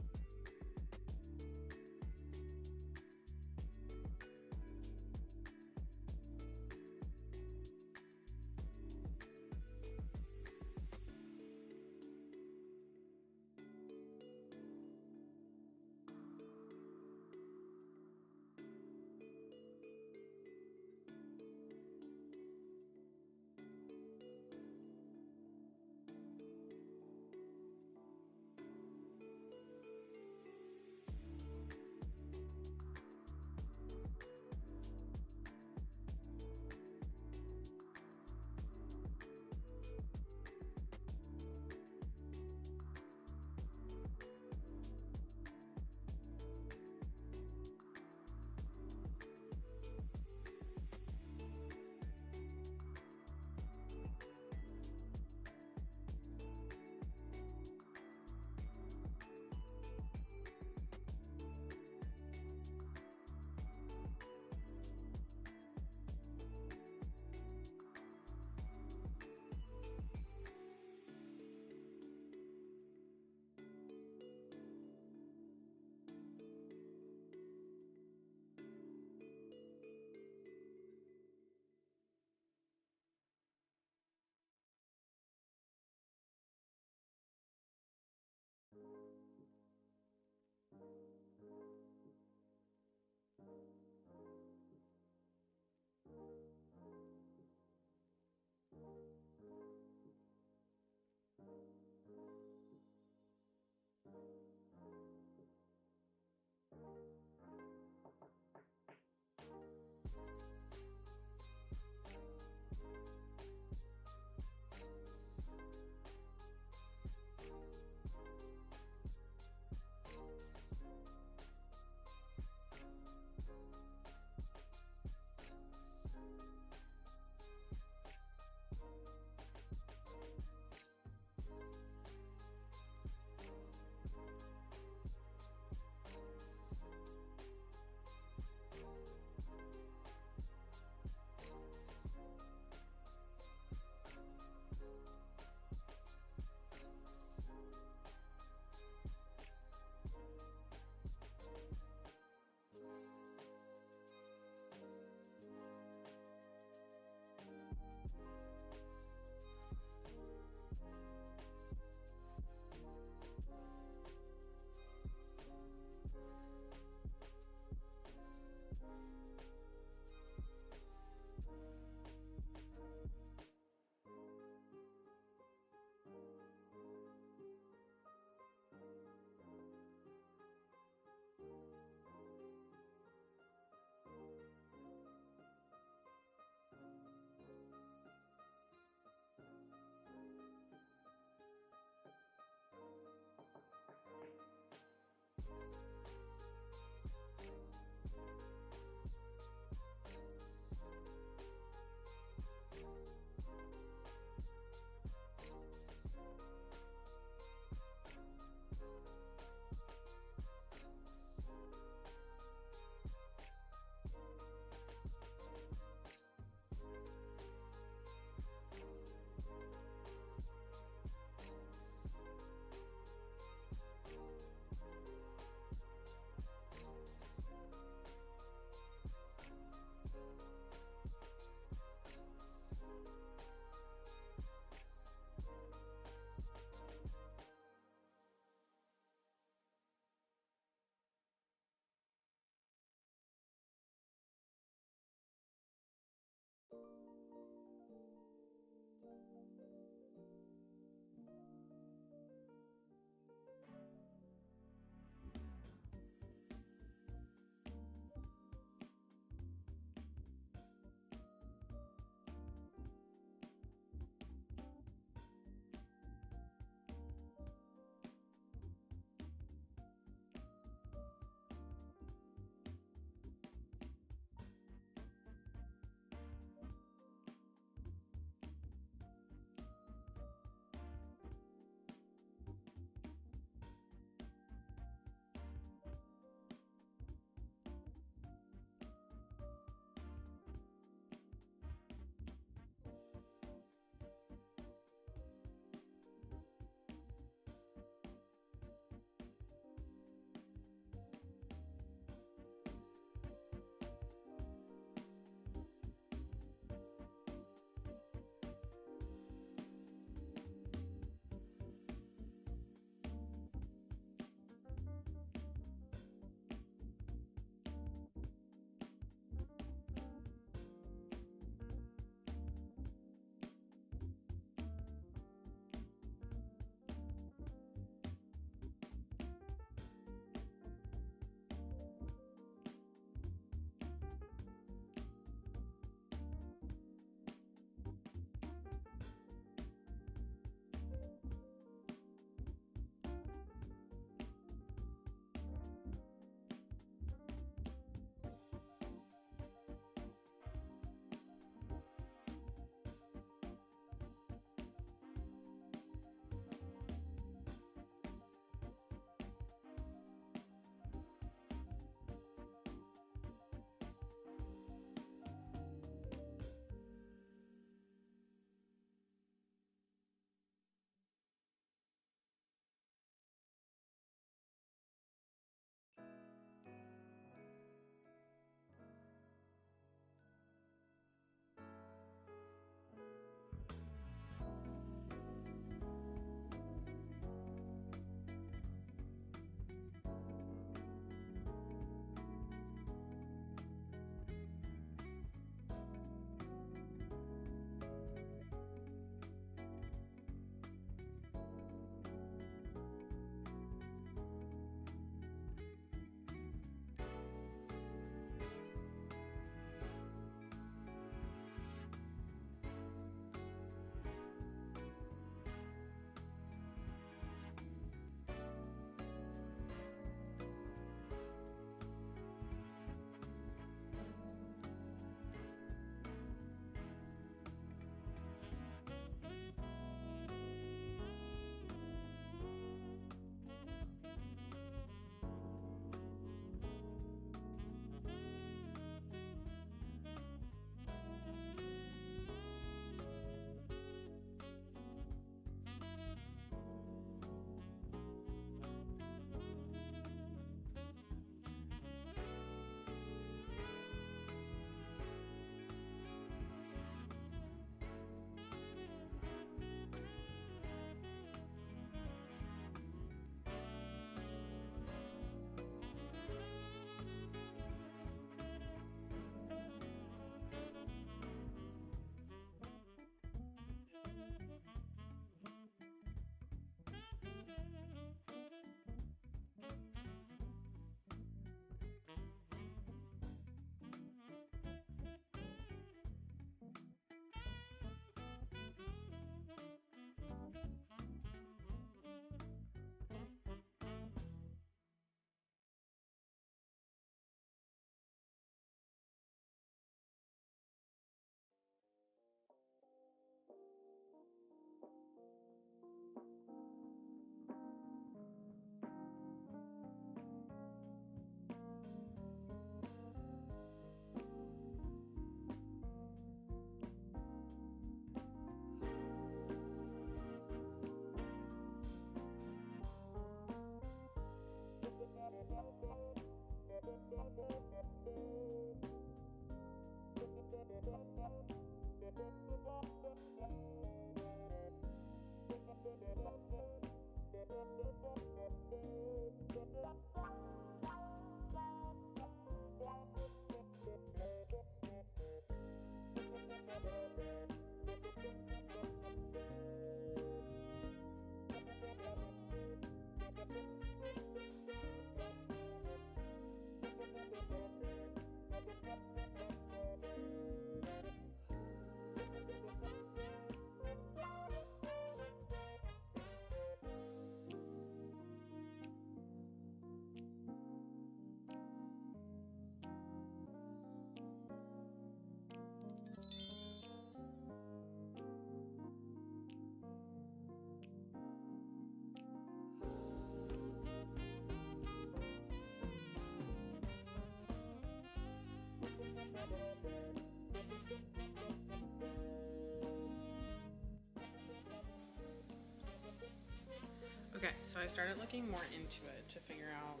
Okay, so I started looking more into it to figure out.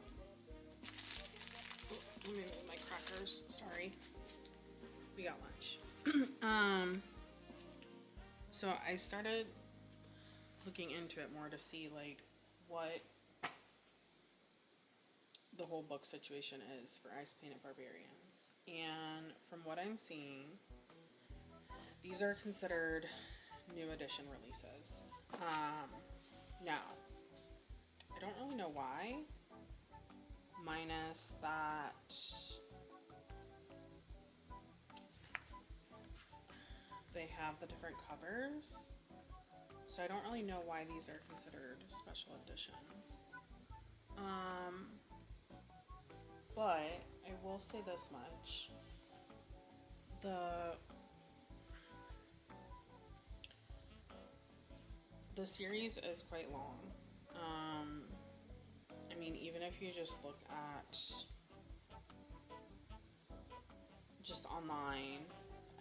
Oh, let me move my crackers. Sorry, we got lunch. So I started looking into it more to see like what the whole book situation is for Ice Painted Barbarians, and from what I'm seeing, these are considered new edition releases. Now, I don't really know why, minus that they have the different covers, so I don't really know why these are considered special editions. But I will say this much: the series is quite long. I mean, even if you just look at just online,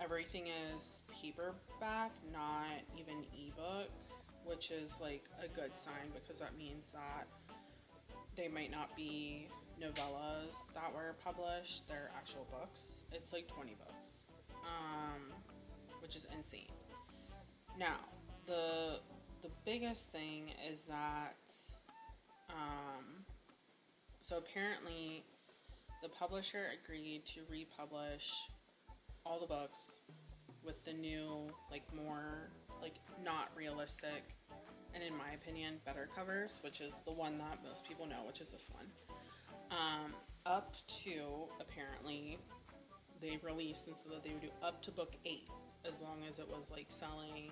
everything is paperback, not even ebook, which is like a good sign because that means that they might not be novellas that were published, they're actual books. It's like 20 books, which is insane. Now, the biggest thing is that, so apparently the publisher agreed to republish all the books with the new, like, more, like, not realistic, and in my opinion, better covers, which is the one that most people know, which is this one. Up to, apparently, they released, and so that they would do up to book 8, as long as it was, like, selling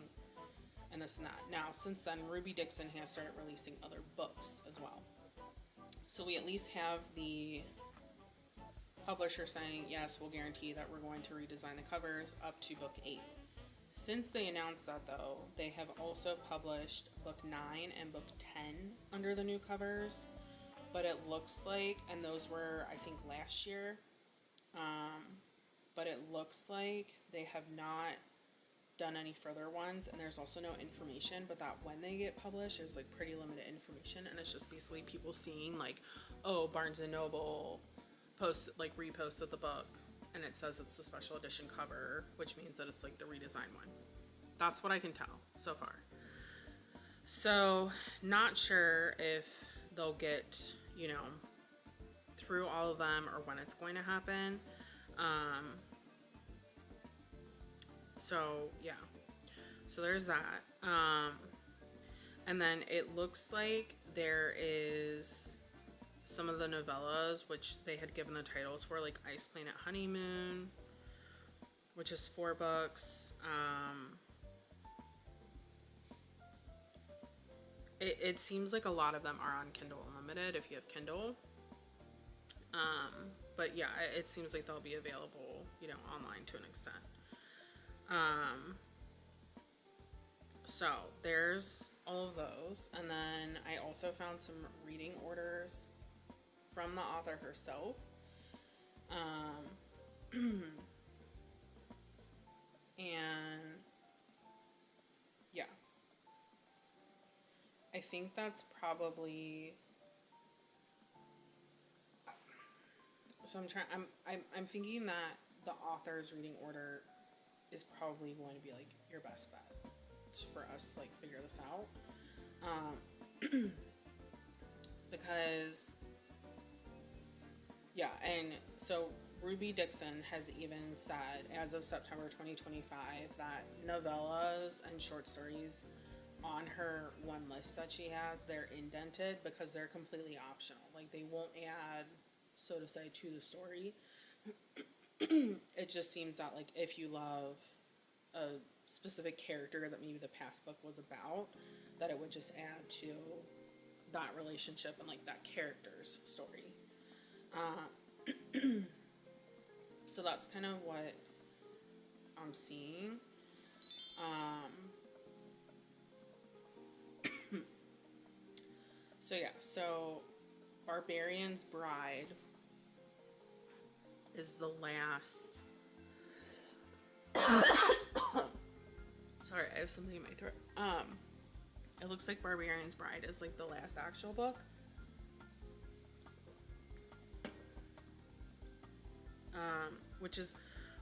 and this and that. Now, since then, Ruby Dixon has started releasing other books as well. So we at least have the publisher saying, yes, we'll guarantee that we're going to redesign the covers up to book 8. Since they announced that, though, they have also published book 9 and book 10 under the new covers. But it looks like, and those were, I think, last year, but it looks like they have not done any further ones, and there's also no information, but that when they get published, there's like pretty limited information, and it's just basically people seeing like, oh, Barnes and Noble reposted the book, and it says it's the special edition cover, which means that it's like the redesigned one. That's what I can tell so far. So, not sure if they'll get, through all of them or when it's going to happen. So yeah, so there's that. And then it looks like there is some of the novellas, which they had given the titles for, like Ice Planet Honeymoon, which is 4 books. It seems like a lot of them are on Kindle Unlimited if you have Kindle. But yeah, it seems like they'll be available, online to an extent. So there's all of those, and then I also found some reading orders from the author herself. And yeah, I think that's probably, So I'm thinking that the author's reading order is probably going to be like your best bet for us to like figure this out. Because yeah, and so Ruby Dixon has even said as of September 2025 that novellas and short stories on her one list that she has, they're indented because they're completely optional. Like they won't add, so to say, to the story. It just seems that like if you love a specific character that maybe the past book was about, that it would just add to that relationship and like that character's story. So that's kind of what I'm seeing. So yeah, so Barbarian's Bride is the last. Sorry, I have something in my throat. It looks like Barbarian's Bride is like the last actual book. Which is,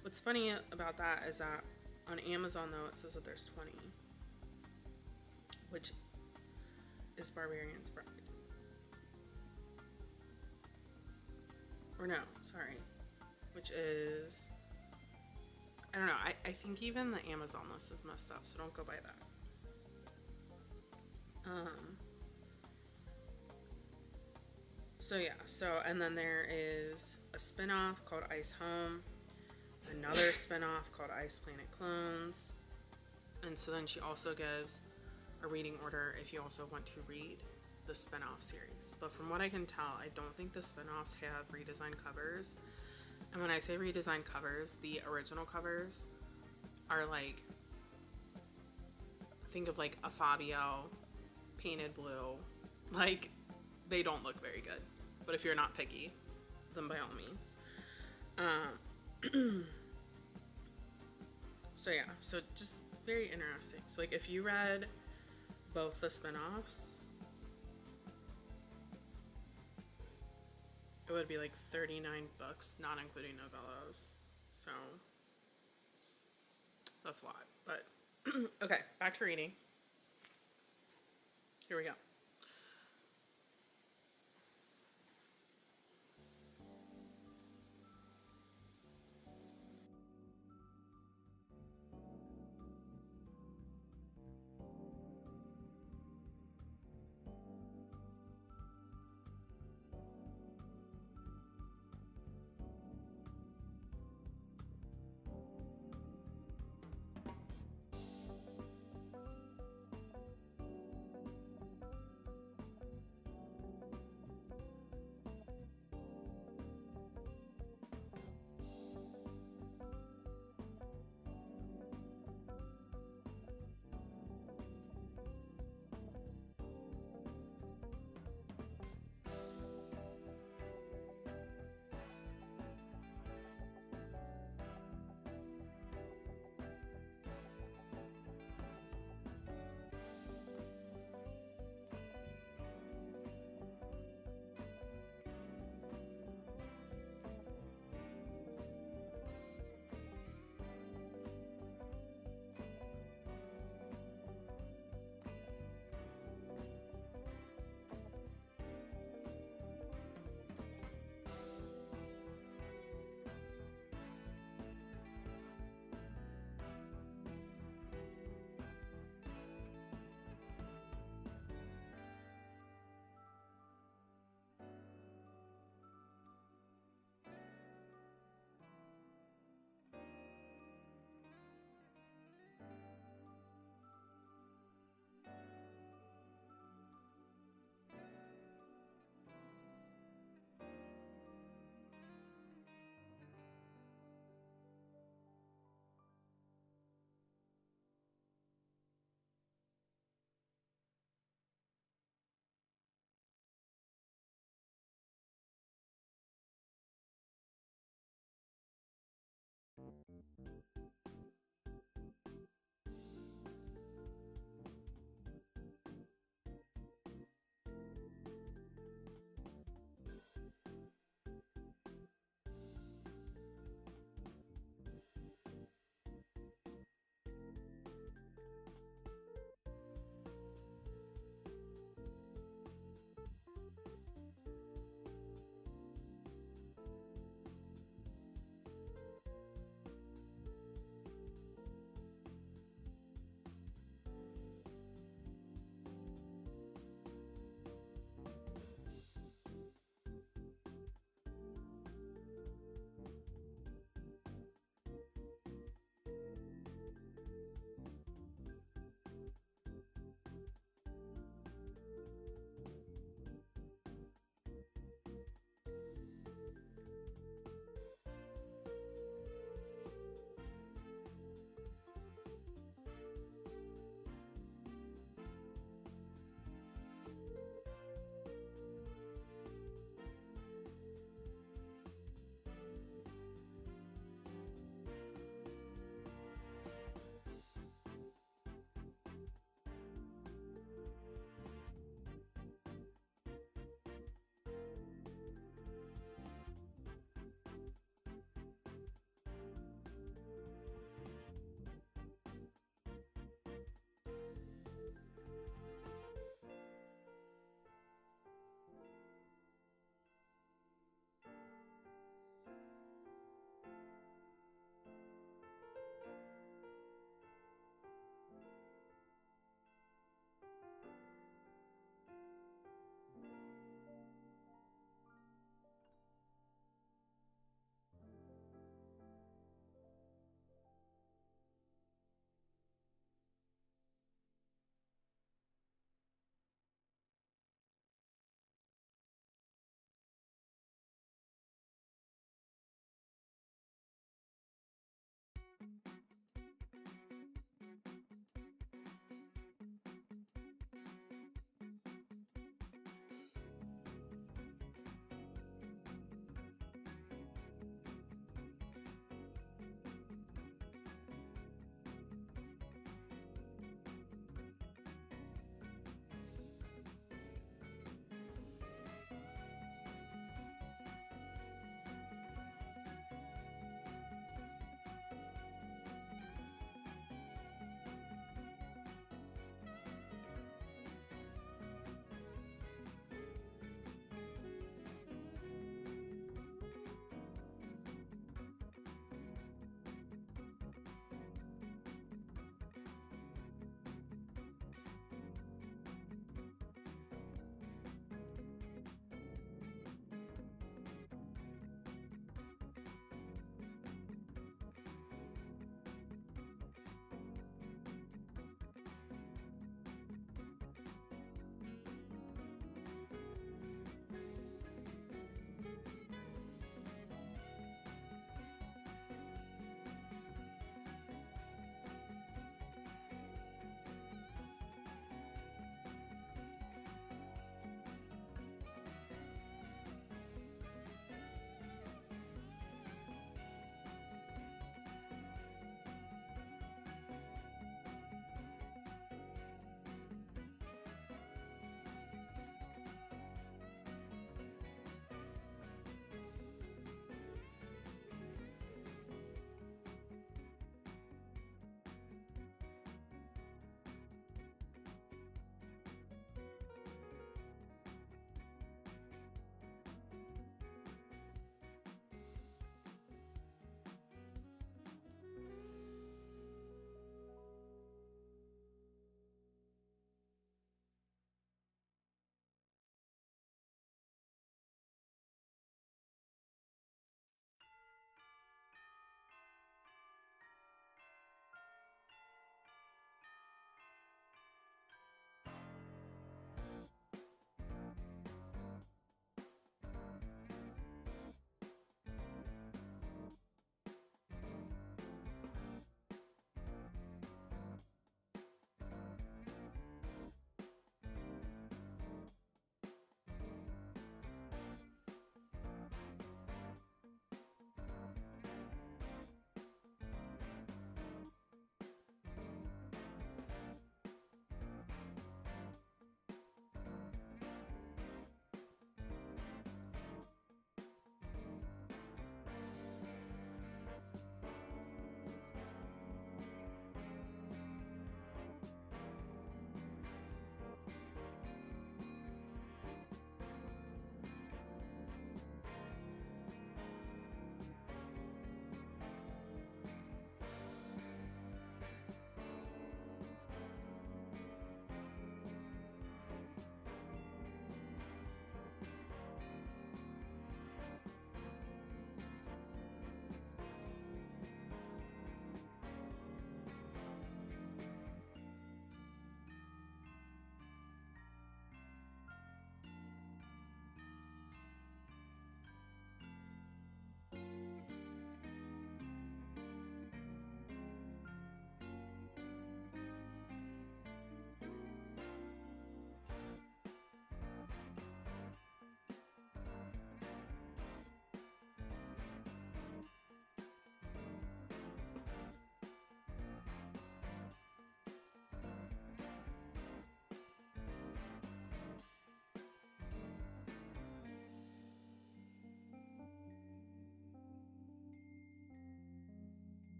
what's funny about that is that on Amazon though it says that there's 20, which is Barbarian's Bride. Or no, sorry, which is, I don't know, I think even the Amazon list is messed up, so don't go by that. So yeah, and then there is a spin-off called Ice Home, another spin-off called Ice Planet Clones, and so then she also gives a reading order if you also want to read the spin-off series. But from what I can tell, I don't think the spin-offs have redesigned covers. And when I say redesigned covers, the original covers are like, think of like a Fabio painted blue. Like, they don't look very good. But if you're not picky, then by all means. So yeah, so just very interesting. So like if you read both the spin-offs, it would be like 39 books, not including novellas. So that's a lot. But okay, back to reading. Here we go.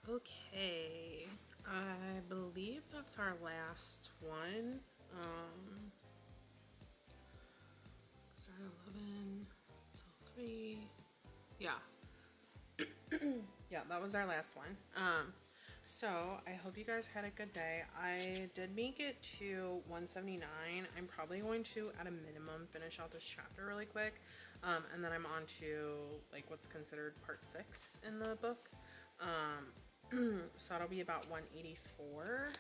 Okay, I believe that's our last one. Start 11 till 3. Yeah. Yeah, that was our last one. So I hope you guys had a good day. I did make it to 179. I'm probably going to, at a minimum, finish out this chapter really quick. And then I'm on to like what's considered part 6 in the book. So that'll be about 184.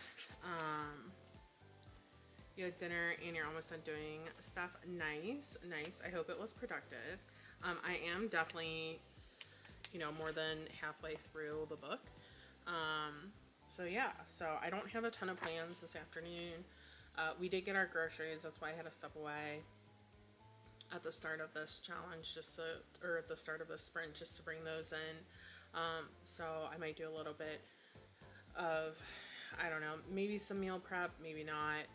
You had dinner and you're almost done doing stuff. Nice. I hope it was productive. I am definitely, more than halfway through the book. So yeah, so I don't have a ton of plans this afternoon. We did get our groceries. That's why I had to step away at the start of this challenge, or at the start of the sprint, just to bring those in. So I might do a little bit of, I don't know, maybe some meal prep, maybe not.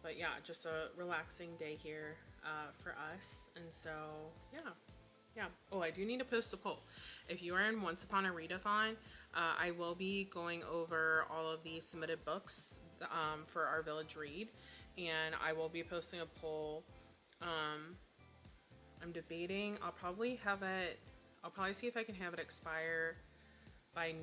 But yeah, just a relaxing day here for us. And so, yeah. Oh, I do need to post a poll. If you are in Once Upon a Readathon, I will be going over all of the submitted books for our village read. And I will be posting a poll. I'm debating. I'll probably see if I can have it expire by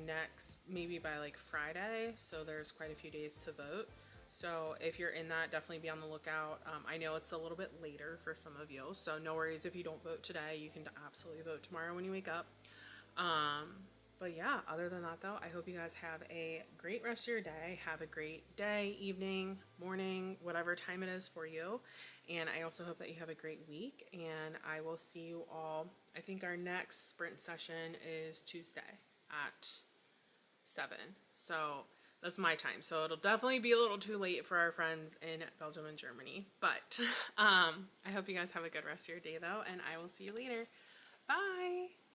maybe by like Friday. So there's quite a few days to vote. So if you're in that, definitely be on the lookout. I know it's a little bit later for some of you, so no worries if you don't vote today. You can absolutely vote tomorrow when you wake up. But yeah, other than that though, I hope you guys have a great rest of your day. Have a great day, evening, morning, whatever time it is for you. And I also hope that you have a great week, and I will see you all. I think our next sprint session is Tuesday at 7. So That's my time. So it'll definitely be a little too late for our friends in Belgium and Germany. But I hope you guys have a good rest of your day though, and I will see you later. Bye.